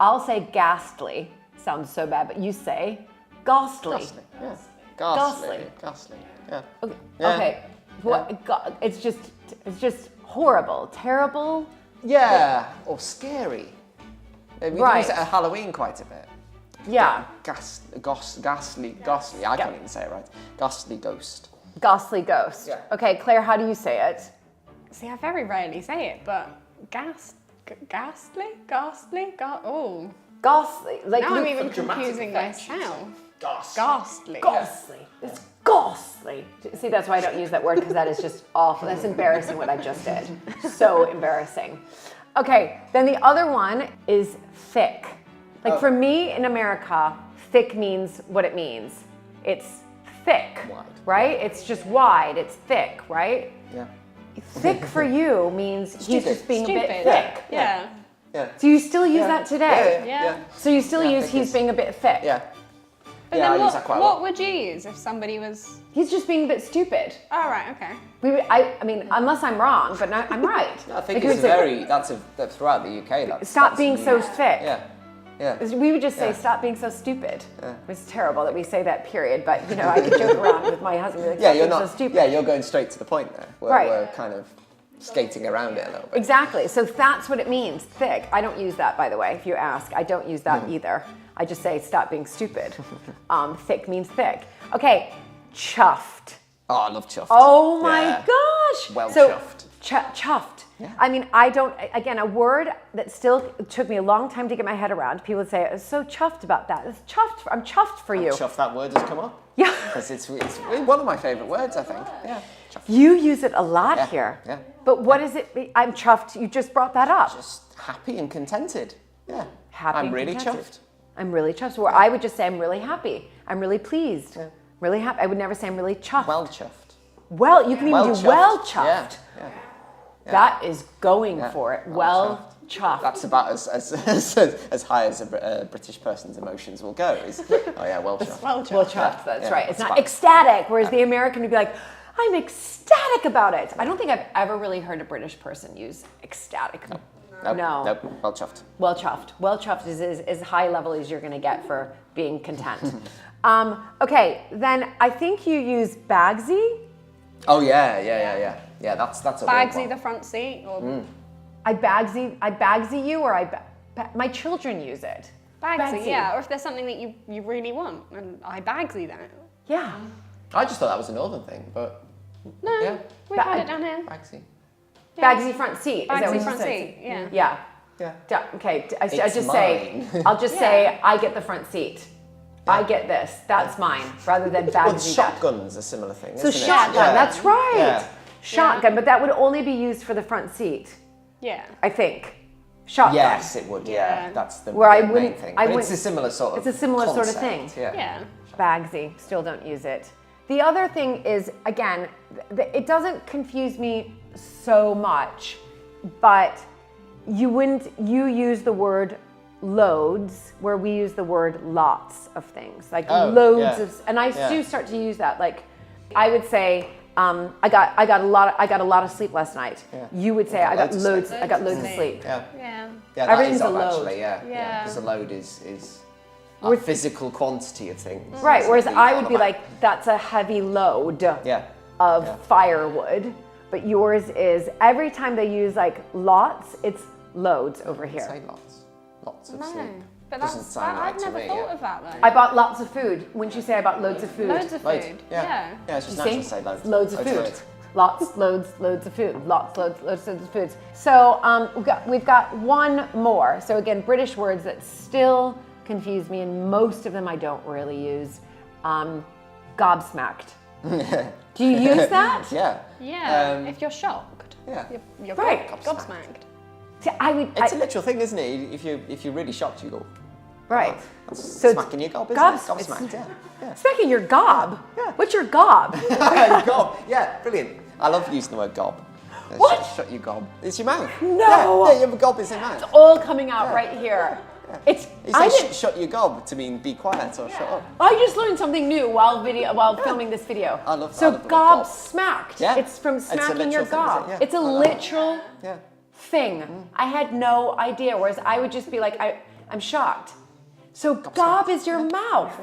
I'll say ghastly. Sounds so bad, but you say ghastly. Ghastly. Yeah. Ghastly. Ghastly. Yeah. Okay. Yeah. Okay. What? It's just horrible, terrible. Yeah. Or scary. We Right. use it at Halloween quite a bit. Yeah. Ghastly. I can't even say it right. Ghastly ghost. Ghastly ghost. Yeah. Okay, Claire, how do you say it? See, I very rarely say it, but ghastly? Oh. Ghastly. Like Now I'm even dramatic confusing effect. myself. Ghastly. Ghastly. Ghastly. It's ghastly. See, that's why I don't use that word because that is just awful. That's embarrassing what I just did. So embarrassing. Okay, then the other one is thick. Like for me in America, thick means what it means. It's thick, Wide. right? It's just wide. It's thick, right? Yeah. Thick for you means he's Stupid. just being a bit Stupid. thick. Yeah. Yeah. Do you still use that today? Yeah. So you still Yeah, use thick he's is- being a bit thick. Yeah. But Yeah, then I use that quite a what lot. would you use if somebody was... He's just being a bit stupid. Oh, right, okay. I mean, unless I'm wrong, but no, I'm right. I think Like, we it's would say, that's throughout the UK. Stop that's being so used. thick. Yeah. Yeah. We would just say, Yeah. stop being so stupid. Yeah. It's terrible that we say that, period. But, you know, I could joke around with my husband. Like, Yeah, stop you're being not. so stupid. Yeah, you're going straight to the point there. Right. We're kind of skating around it a little bit. Exactly. So that's what it means, thick. I don't use that, by the way, if you ask. I don't use that either. I just say, stop being stupid. Thick means thick. Okay, chuffed. Oh, I love chuffed. Oh my Yeah. gosh. Well so, chuffed. Chuffed. Yeah. I mean, I don't, again, a word that still took me a long time to get my head around. People would say, I'm so chuffed about that. It's chuffed. I'm chuffed for you. Chuffed, that word has come up. Yeah. Because it's one of my favourite words, I think. Yeah. Chuffed. You use it a lot Yeah, here. yeah. But what is it? I'm chuffed. You just brought that up. Just happy and contented. Yeah. Happy I'm and really contented. chuffed. I'm really chuffed. Or I would just say, I'm really happy. I'm really pleased. Yeah. Really happy. I would never say I'm really chuffed. Well chuffed. Well, you can even do well chuffed. Yeah. Yeah. That is going Yeah. for it. Well Well chuffed. That's about as high as a British person's emotions will go. Is, oh yeah, well chuffed. Well, chuffed. Well chuffed, that's Yeah, right. It's that's not fine. ecstatic, whereas the American would be like, I'm ecstatic about it. I don't think I've ever really heard a British person use ecstatic. Nope, No. Nope. Well chuffed. Well chuffed. Well chuffed is as high level as you're going to get for being content. Okay, then I think you use bagsy. Oh yeah. Yeah, that's a weird Bagsy one. the front seat, or I bagsy you, or my children use it. Bagsy, yeah. Or if there's something that you really want, and I bagsy that. Yeah. I just thought that was a northern thing, but No, yeah, we've had it down here. Bagsy. Yeah. Bagsy front seat. Is that what Bagsy you front said? seat, yeah. Yeah. Yeah. Okay. I It's just say, mine. I'll just Yeah. say, I get the front seat. I get this. That's mine, rather than Well, Bagsy that. shotgun's a similar thing, So isn't it? shotgun. Yeah. That's right. Yeah. Shotgun, but that would only be used for the front seat, Yeah. I think. Shotgun. Yes, it would. Yeah, Yeah. that's the Where I main wouldn't- thing. I But it's wouldn't- a similar sort of. it's a similar sort of concept, thing. Yeah. Yeah. Bagsy, still don't use it. The other thing is, again, it doesn't confuse me so much, but you use the word loads where we use the word lots of things, like Oh, loads yeah. of, and I Yeah. do start to use that. Like, I would say, I got a lot of sleep last night. Yeah. You would say, I got Loads of loads, sleep. I got loads of Loads of sleep. Yeah. Yeah. Yeah, that Everything's is a up, load. actually, yeah. Yeah. Because a load is a We're- physical quantity of things. Right, whereas That you I put would on be a map. like, that's a heavy load Yeah. of Yeah. firewood, but yours is, every time they use like lots, it's loads over I'd here. say lots of No. sleep. But Doesn't that's, sound I've right to never me, thought yeah. of that though. I bought lots of food. Wouldn't you say I bought loads of food? Loads of Loads. food. Yeah. Yeah, it's just You natural see? to say loads. Loads of food. loads. Lots, loads of food. Lots of food. So we've got one more. So again, British words that still confuse me, and most of them I don't really use. Gobsmacked. Do you use that? Yeah. Yeah. If you're shocked. Yeah. You're Right. gobsmacked. See, I would. It's a literal thing, isn't it? If you're really shocked, you go. Right. That's So it's smacking your gob, isn't gobs- it? Gobsmacked, yeah. Yeah. Smacking your gob. Yeah. What's your gob? Gob. Yeah, brilliant. I love using the word gob. What? Shut your gob. It's your mouth. No. Yeah, you have a gob in your mouth. All coming out Yeah. right here. Yeah. It's. You I say didn't. shut your gob to mean be quiet or shut up. I just learned something new while filming this video. I love So the word gob gob. smacked. Yeah. It's from It's a smacking your literal thing, gob. isn't it? Yeah. It's a I love literal Yeah. thing. I had no idea. Whereas I would just be like, I'm shocked. So gob is your mouth.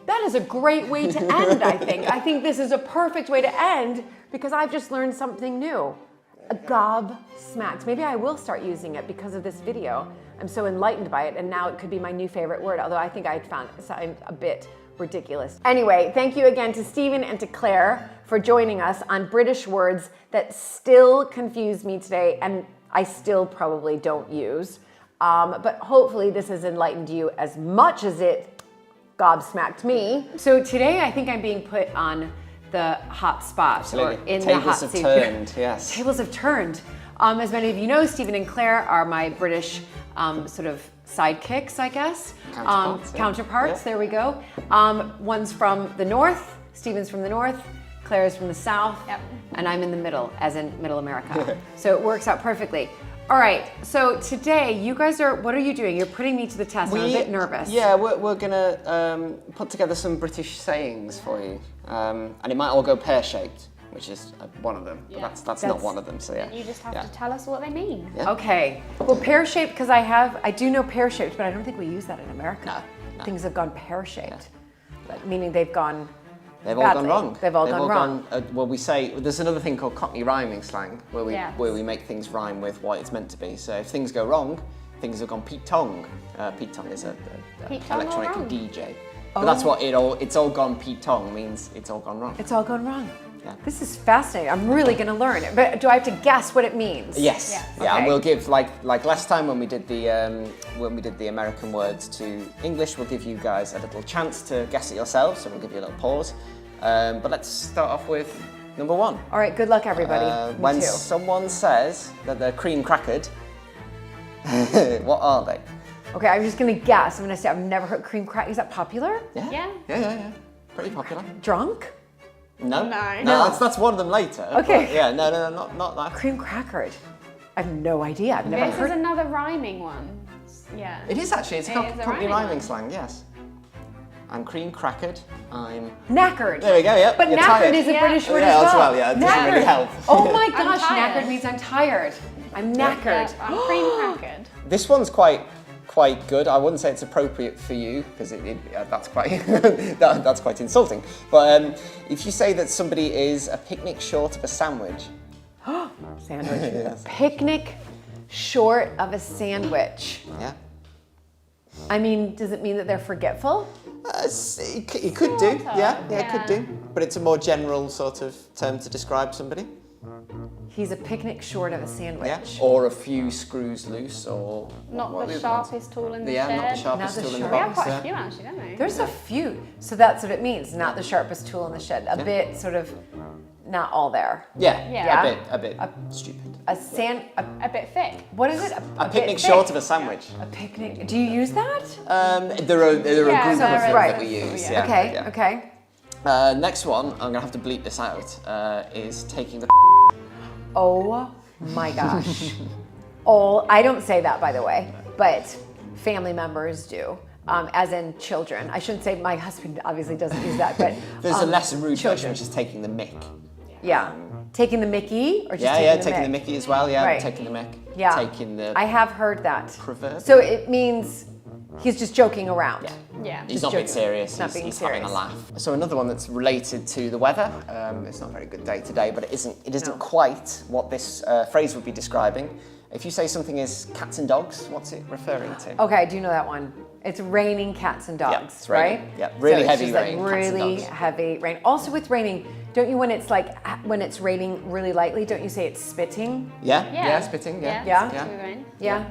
That is a great way to end, I think. I think this is a perfect way to end because I've just learned something new. A gob smacked. Maybe I will start using it because of this video. I'm so enlightened by it, and now it could be my new favorite word, although I think I found it a bit ridiculous. Anyway, thank you again to Stephen and to Claire for joining us on British words that still confuse me today, and I still probably don't use. But hopefully this has enlightened you as much as it gobsmacked me. So today I think I'm being put on the hot spot, Absolutely. or in Tables the hot have seat. turned, yes. Tables have turned. As many of you know, Stephen and Claire are my British sort of sidekicks, I guess. Counterparts, yeah. Counterparts, Yeah. there we go. One's from the north, Stephen's from the north, Claire's from the south, Yep. and I'm in the middle, as in middle America. So it works out perfectly. All right, so today you guys what are you doing? You're putting me to the test. I'm a bit nervous. Yeah, we're gonna put together some British sayings for you, and it might all go pear-shaped, which is one of them. Yeah. But that's That's- not one of them. So yeah. You just have Yeah. to tell us what they mean. Yeah. Okay. Well, pear-shaped, because I do know pear-shaped, but I don't think we use that in America. No. Things have gone pear-shaped, but meaning they've gone. They've all badly. gone wrong. They've all gone wrong. Well, we say there's another thing called Cockney rhyming slang, where we Yes. make things rhyme with what it's meant to be. So if things go wrong, things have gone Pete Tong. Pete Tong is a Pete Tong all electronic wrong. DJ. But that's what it's all gone Pete Tong means. It's all gone wrong. It's all gone wrong. Yeah. This is fascinating. I'm really going to learn it. But do I have to guess what it means? Yes. Yes. Yeah, Okay. and we'll give like last time when we did the American words to English, we'll give you guys a little chance to guess it yourselves. So we'll give you a little pause. But let's start off with number one. All right. Good luck, everybody. Me When too. someone says that they're cream crackered, what are they? Okay. I'm just going to guess. I'm going to say I've never heard cream crack. Is that popular? Yeah. Yeah. Pretty popular. Drunk? No. That's one of them later. Okay. But yeah, no, not that. Cream crackered. I have no idea. I've never This is heard. another rhyming one. Yeah. It is actually. It's It a is a Cockney rhyming rhyming one. slang. Yes. I'm cream crackered. I'm. Knackered. There we go. Yep. But you're knackered tired. is a Yeah. British word Yeah, as as well. well, yeah, it doesn't really help. Oh my I'm gosh, tired. knackered means I'm tired. I'm knackered. Yeah, I'm cream crackered. This one's quite good. I wouldn't say it's appropriate for you because that's quite that's quite insulting. But if you say that somebody is a picnic short of a sandwich, Sandwich. Yes. Picnic short of a sandwich. yeah, I mean, does it mean that they're forgetful? It could do, yeah, it could do. But it's a more general sort of term to describe somebody. He's a picnic short of a sandwich. Yeah. Or a few screws loose, or Not what the are other ones? sharpest tool in the Yeah, shed. not the sharpest Not the tool in the We have box. quite a Yeah. few actually, don't we? There's a few. So that's what it means. Not the sharpest tool in the shed. A bit sort of not all there. Yeah, Yeah. a bit stupid. A bit thick. What is it? A picnic bit short thick. of a sandwich. A picnic. Do you use that? There are a Yeah, group of there them is. that we use. Yeah. Okay. yeah. Okay. Next one, I'm gonna have to bleep this out, is taking the Oh my gosh. I don't say that, by the way, but family members do. As in children. I shouldn't say my husband obviously doesn't use that, but There's a less rude version, children. which is taking the mick. Yeah. Taking the Mickey or just Taking the mick? Mickey as well, yeah, Right. taking the mick. Yeah. Taking the I have heard that. proverb. So it means he's just joking around. Yeah. He's Just not being joking. serious, Not he's, being he's having a serious. laugh. So another one that's related to the weather, it's not a very good day today, but it isn't No. quite what this phrase would be describing. If you say something is cats and dogs, what's it referring to? Okay, I do know that one. It's raining cats and dogs, it's right? raining. Yeah, really So it's heavy just like rain, cats and really dogs. heavy rain. Also with raining, don't you when it's raining really lightly, don't you say it's spitting? Yeah, spitting, Yeah. Yeah? spitting with rain. Yeah.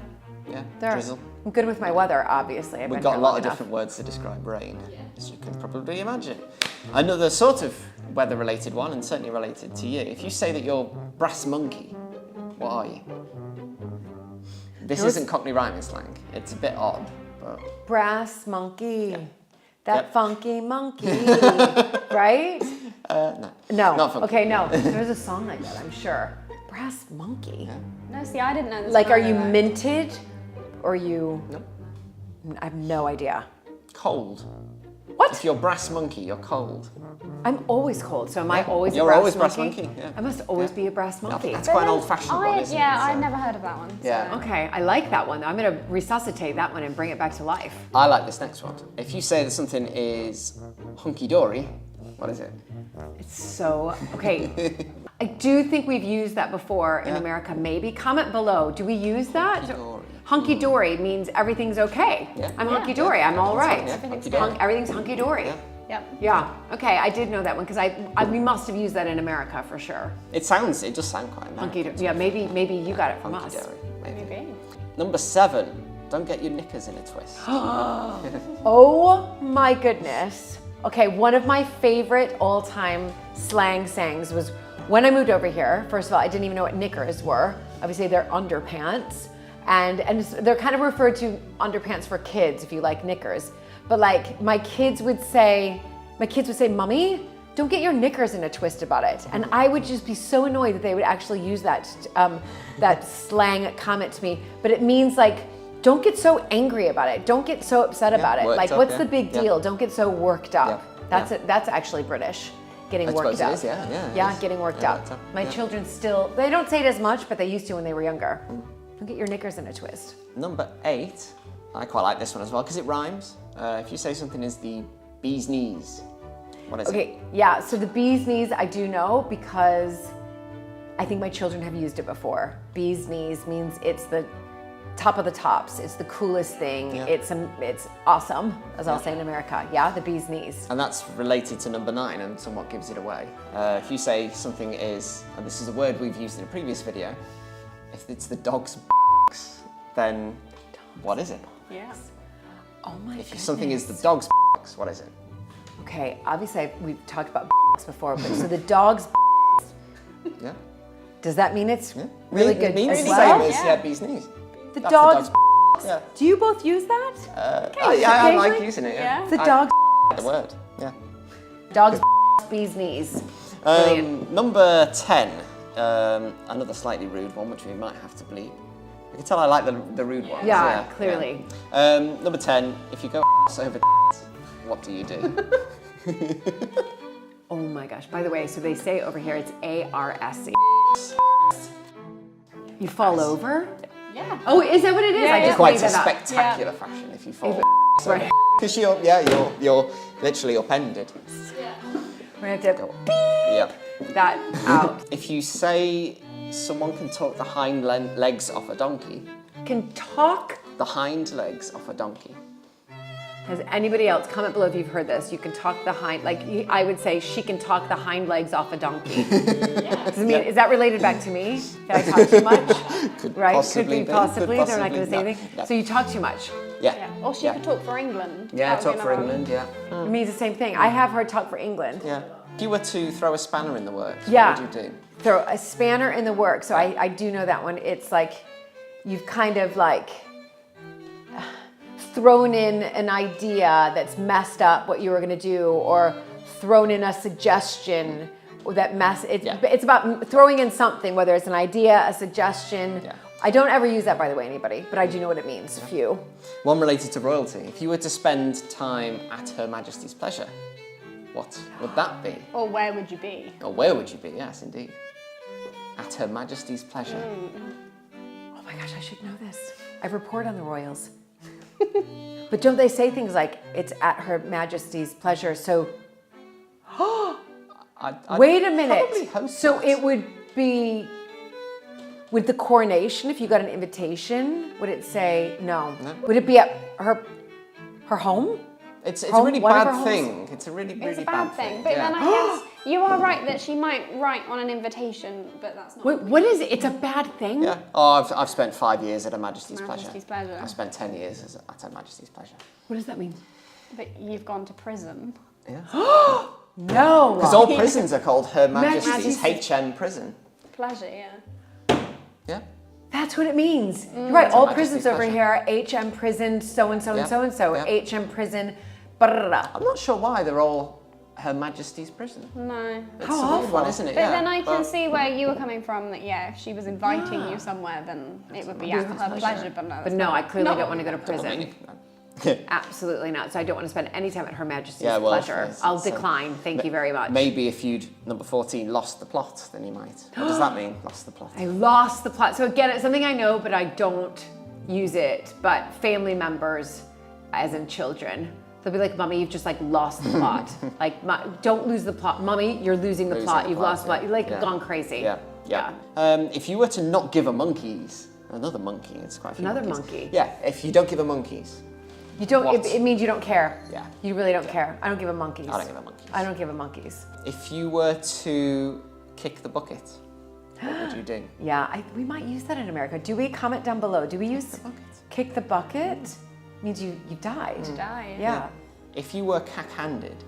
yeah. There. Drizzle. I'm good with my weather, obviously. I've We've been got here a lot long of enough. different words to describe rain, as you can probably imagine. Another sort of weather-related one, and certainly related to you. If you say that you're brass monkey, what are you? This Yours- isn't Cockney rhyming slang. It's a bit odd, but Brass monkey. That Yep. funky monkey. Right? no. No. Not funky. Okay, no. There's a song like that, I'm sure. Brass monkey. No, see, I didn't know this. Like, are one you either. minted? Or you. Nope. I have no idea. Cold. What? If you're brass monkey, you're cold. I'm always cold, so am I always You're a brass always monkey? brass monkey, yeah. I must always be a brass I monkey. think that's quite an old-fashioned one, isn't Yeah, it? I'd never heard of that one. Yeah. So. Okay, I like that one. I'm going to resuscitate that one and bring it back to life. I like this next one. If you say that something is hunky-dory, what is it? It's so, okay. I do think we've used that before in America, maybe. Comment below. Do we use that? Hunky-dory. Hunky-dory means everything's okay. Yeah. I'm Yeah. hunky-dory. I'm all right. Yeah, hunky-dory. Everything's hunky-dory. Yeah. Yep. Yeah. Okay, I did know that one because we must have used that in America for sure. It does sound quite American. Hunky-dory. Yeah, maybe you got it from us. Hunky-dory, maybe. Maybe. Number 7, don't get your knickers in a twist. Oh my goodness. Okay, one of my favorite all-time slang sayings was when I moved over here. First of all, I didn't even know what knickers were. Obviously, they're underpants, and they're kind of referred to underpants for kids if you like knickers. But like my kids would say, "Mommy, don't get your knickers in a twist about it," and I would just be so annoyed that they would actually use that slang comment to me. But it means like, don't get so angry about it. Don't get so upset about it. worked Like, up, what's yeah. the big Yeah. deal? Don't get so worked up. Yeah. That's Yeah. it. That's actually British. Getting I worked suppose it up. is, yeah, it Yeah, is. getting worked Yeah, up. worked up, My yeah. children still, they don't say it as much, but they used to when they were younger. Don't get your knickers in a twist. Number 8, I quite like this one as well because it rhymes. If you say something is the bee's knees, what is it? Okay, yeah, so the bee's knees I do know because I think my children have used it before. Bee's knees means it's the top of the tops. It's the coolest thing. Yeah. It's awesome, as I'll say in America. Yeah, the bee's knees. And that's related to number 9 and somewhat gives it away. If you say something is, and this is a word we've used in a previous video, if it's the dog's then what is it? Yes. Oh my If goodness. something is the dog's what is it? Okay, obviously we've talked about before, but so the dog's Yeah. does that mean it's Yeah. really It good means as the well? same as Yeah. bee's knees. The That's dog's Yeah. Do you both use that? Yeah, I like occasionally. using it. Yeah. The I dog's like the word. Yeah. dog's bee's knees. Brilliant. Number 10, another slightly rude one, which we might have to bleep. I can tell I like the rude ones. Yeah, clearly. Yeah. Number 10, if you go over what do you do? Oh my gosh. By the way, so they say over here it's A-R-S-E. You fall over? Yeah. Oh, is that what it is? Yeah, I yeah. just Quite made a that up. spectacular fashion if you fall. Right. Because you're literally upended. We're gonna have to Yeah. beep that out. If you say someone can talk the hind legs off a donkey, Can talk. the hind legs off a donkey. Has anybody else, comment below if you've heard this, you can talk the hind, like I would say, she can talk the hind legs off a donkey. Does it mean, is that related back to me? Did I talk too much? Right? possibly Could be be, possibly. could They're not going to say possibly, anything. no. So you talk too much. Yeah. Yeah. Or she could talk for England. Yeah, That would talk be for another England, yeah. It means the same thing. I have heard talk for England. Yeah. If you were to throw a spanner in the works, Yeah. what would you do? Throw a spanner in the works. So I do know that one. It's like you've kind of like thrown in an idea that's messed up what you were going to do, or thrown in a suggestion that it's about throwing in something, whether it's an idea, a suggestion. Yeah. I don't ever use that, by the way, anybody, but I do know what it means. Few. One related to royalty. If you were to spend time at Her Majesty's pleasure, what would that be? Or where would you be? Or where would you be? Yes, indeed. At Her Majesty's pleasure. Oh my gosh, I should know this. I report on the royals. But don't they say things like, it's at Her Majesty's pleasure, so... I'd Wait a minute. probably hope So not. it would be... With the coronation, if you got an invitation, would it say no? Would it be at her home? It's a Home, really one of her bad homes? thing. It's a really, It's really a bad thing. But yeah. then I guess you are right that she might write on an invitation, but that's not. Wait, what is it? It's a bad thing? Yeah. Oh, I've spent 5 years at Her Majesty's Majesty's pleasure. pleasure. I've spent 10 years at Her Majesty's pleasure. What does that mean? But you've gone to prison. Yeah. No. Because all prisons are called Her Majesty's- Majesty's HM prison. Pleasure, yeah. Yeah. That's what it means. You're right. It's Her All Majesty's prisons over pleasure. here, HM prison, so-and-so Yeah. and so-and-so. Yeah. HM prison, blah. I'm not sure why they're all Her Majesty's prison. No. It's How a weird awful. one, isn't it? But yeah. then I can Well, see where you were coming from, that if she was inviting you somewhere, then it would be at her pleasure, but no. But no, I clearly don't want to go to prison. maybe. Absolutely not. So I don't want to spend any time at Her Majesty's Yeah, well, pleasure. it's- I'll it's, decline. Thank you very much. Maybe if you'd, number 14, lost the plot, then you might. What does that mean, lost the plot? I lost the plot. So again, it's something I know, but I don't use it. But family members, as in children, they'll be like, "Mummy, you've just like lost the plot. Like, don't lose the plot, Mummy. You're losing the Losing plot. the You've plot, lost the plot. yeah. You're like Yeah. gone crazy." Yeah. If you were to not give a monkeys, another monkey, it's quite a few Another monkeys. monkey. Yeah, if you don't give a monkeys, You don't. What? It means you don't care. Yeah. You really don't care. I don't give a monkeys. I don't give a monkeys. I don't give a monkeys. If you were to kick the bucket, what would you do? Yeah, we might use that in America. Do we? Comment down below. Do we use kick the bucket? Means you died. Die. Yeah. If you were cack-handed,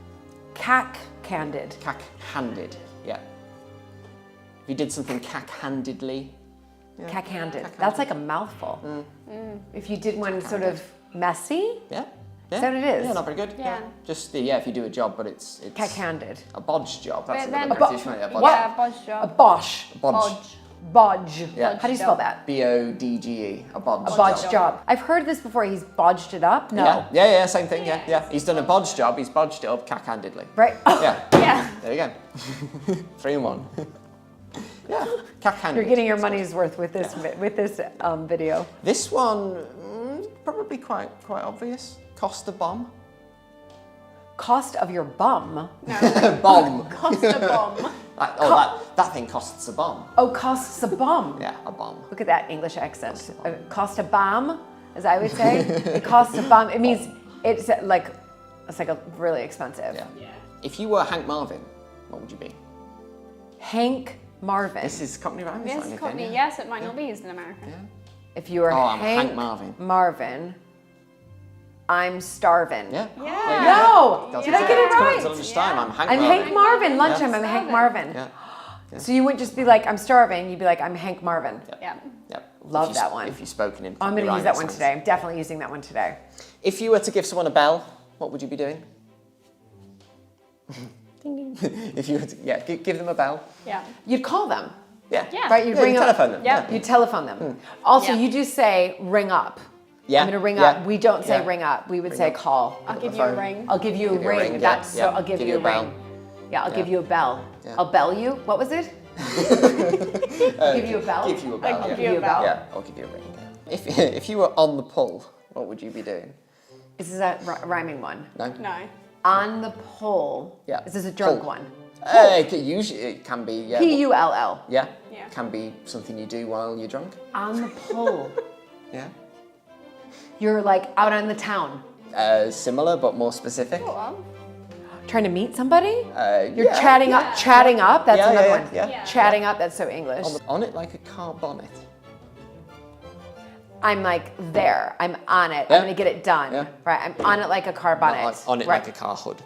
Cack-handed. cack-handed, yeah. If you did something cack-handedly, Cack-handed. That's like a mouthful. If you did one sort of messy, yeah. is that what it is? Yeah, not very good. Yeah. Just if you do a job, but it's Cack-handed. a bodge job. That's But then- another British one. Yeah, bodge. Yeah, bodge A job. bosh. Bodge. Bodge. Yeah. How do you spell that? BODGE. A bodge. A bodge job. job. I've heard this before. He's bodged it up. No. Yeah, same thing. Yeah. He's done a bodge job. He's bodged it up cack-handedly. Right. Yeah. Yeah. There you go. 3 in 1. Yeah. Cack-handed. You're getting your money's worth with this video. This one probably quite obvious. Cost a bomb. Cost of your bum. Bomb. Cost a bomb. That thing costs a bomb. Oh, costs a bum. Yeah, a bomb. Look at that English accent. Cost a bomb, as I would say. It costs a bomb. It means it's like a really expensive. Yeah. If you were Hank Marvin, what would you be? Hank Marvin. This is Cockney rhyme. Yes, Courtney, yes, it might not be used in America. If you were I'm Hank Hank Marvin. Marvin, I'm starving. Yeah. No! Doesn't Did I get it Till right? lunchtime, I'm Hank I'm Marvin. Hank Marvin. Lunchtime, Yeah. I'm Hank Marvin. Yeah. So you wouldn't just be like, I'm starving. You'd be like, I'm Hank Marvin. Yeah. Yep. Love If you- that one. If you've spoken in I'm going to Cockney use that rhyme, one it today. sounds- I'm definitely using that one today. If you were to give someone a bell, what would you be doing? Ding ding. If you were to, give them a bell. Yeah. You'd call them, Yeah. Yeah. right? You'd Yeah, ring you up. telephone them. Yeah. You telephone them. Also, Yeah. you do say ring up. Yeah. I'm going to ring Yeah. up. We don't say Yeah. ring up. We would Ring say up. call. I'll give the you a phone. ring. I'll give you a Give you a ring. ring, yeah. That's Yeah. so. I'll give Give you you a a bell. ring. Yeah, I'll Yeah. give you a bell. Yeah. I'll bell you. What was it? Give you a bell. Give you a bell. I'll yeah. give you a bell. Yeah, I'll give you a ring. If you were on the pull, what would you be doing? This is a rhyming one. No. No. On the pole. Yeah. Is this a drunk Pull. one? Usually it can be. Yeah. P-U-L-L. Yeah. Yeah. Can be something you do while you're drunk. On the pole. Yeah. You're like out on the town. Similar but more specific. Go on. Trying to meet somebody? You're Yeah, chatting up. Chatting up. That's Yeah, another yeah, one. yeah. Chatting up. That's so English. On it like a car bonnet. I'm like there. I'm on it. Yeah. I'm gonna get it done. Yeah. Right. I'm on it like a car bonnet. On it right. like a car hood.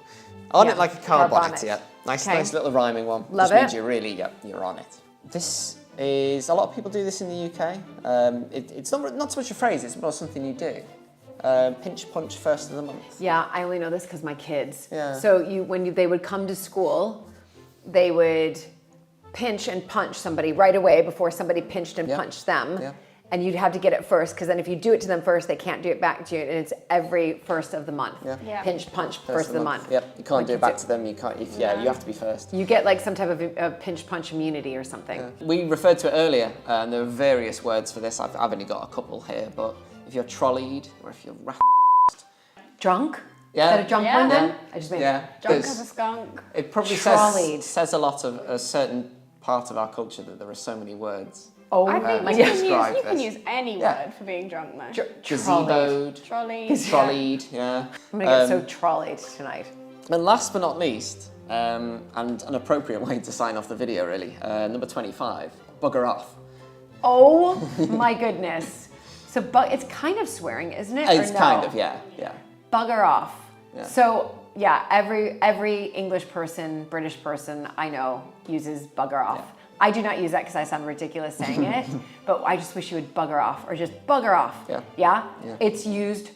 On Yeah, it like a car bonnet, bonnet. yeah. Nice, Okay. nice little rhyming one. Love Just means it. you're really, you're on it. This is, a lot of people do this in the UK. It's not so much a phrase, it's more something you do. Pinch punch first of the month. Yeah, I only know this because my kids. Yeah. So they would come to school, they would pinch and punch somebody right away before somebody pinched and Yeah. punched them. Yeah. And you'd have to get it first, because then if you do it to them first, they can't do it back to you, and it's every first of the month. Yeah. Yeah. Pinch, punch, first of the month. Yep, you can't Like do it it's back a- to them, you can't, you have to be first. You get like some type of a pinch, punch immunity or something. We referred to it earlier, and there are various words for this. I've only got a couple here, but if you're trolleyed, or if you're Drunk? Yeah. Is that a drunk Yeah. one then? I just made yeah, Drunk there's- as a skunk. it probably Trolleyed. says a lot of a certain part of our culture that there are so many words. Oh I think my you God. can, describe you can this. use any Yeah. word for being drunk though. Trolleyed. Gazeboed, Trolley. trolleyed, yeah. I'm gonna get so trolleyed tonight. And last but not least, and an appropriate way to sign off the video really, number 25, bugger off. Oh my goodness. So it's kind of swearing, isn't it? It's or no? kind of, yeah. Bugger off. Yeah. So yeah, every English person, British person I know uses bugger off. Yeah. I do not use that because I sound ridiculous saying it, but I just wish you would bugger off or just bugger off. Yeah. Yeah? Yeah. It's used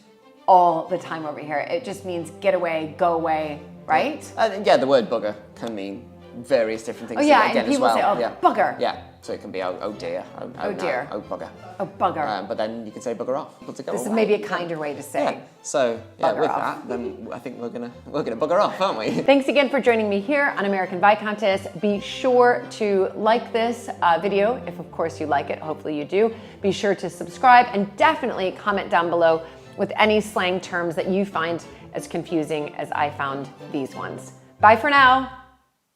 all the time over here. It just means get away, go away, right? Yeah, the word bugger can mean various different things Oh yeah, again and people as well. say, oh, yeah. bugger. Yeah, so it can be oh dear, oh no, dear. oh bugger. Oh, bugger. But then you can say bugger off. But to go This is away. maybe a kinder way to say. Yeah. So yeah, Bugger with off. that, then I think we're gonna bugger off, aren't we? Thanks again for joining me here on American Countess. Be sure to like this video, if of course you like it, hopefully you do. Be sure to subscribe and definitely comment down below with any slang terms that you find as confusing as I found these ones. Bye for now.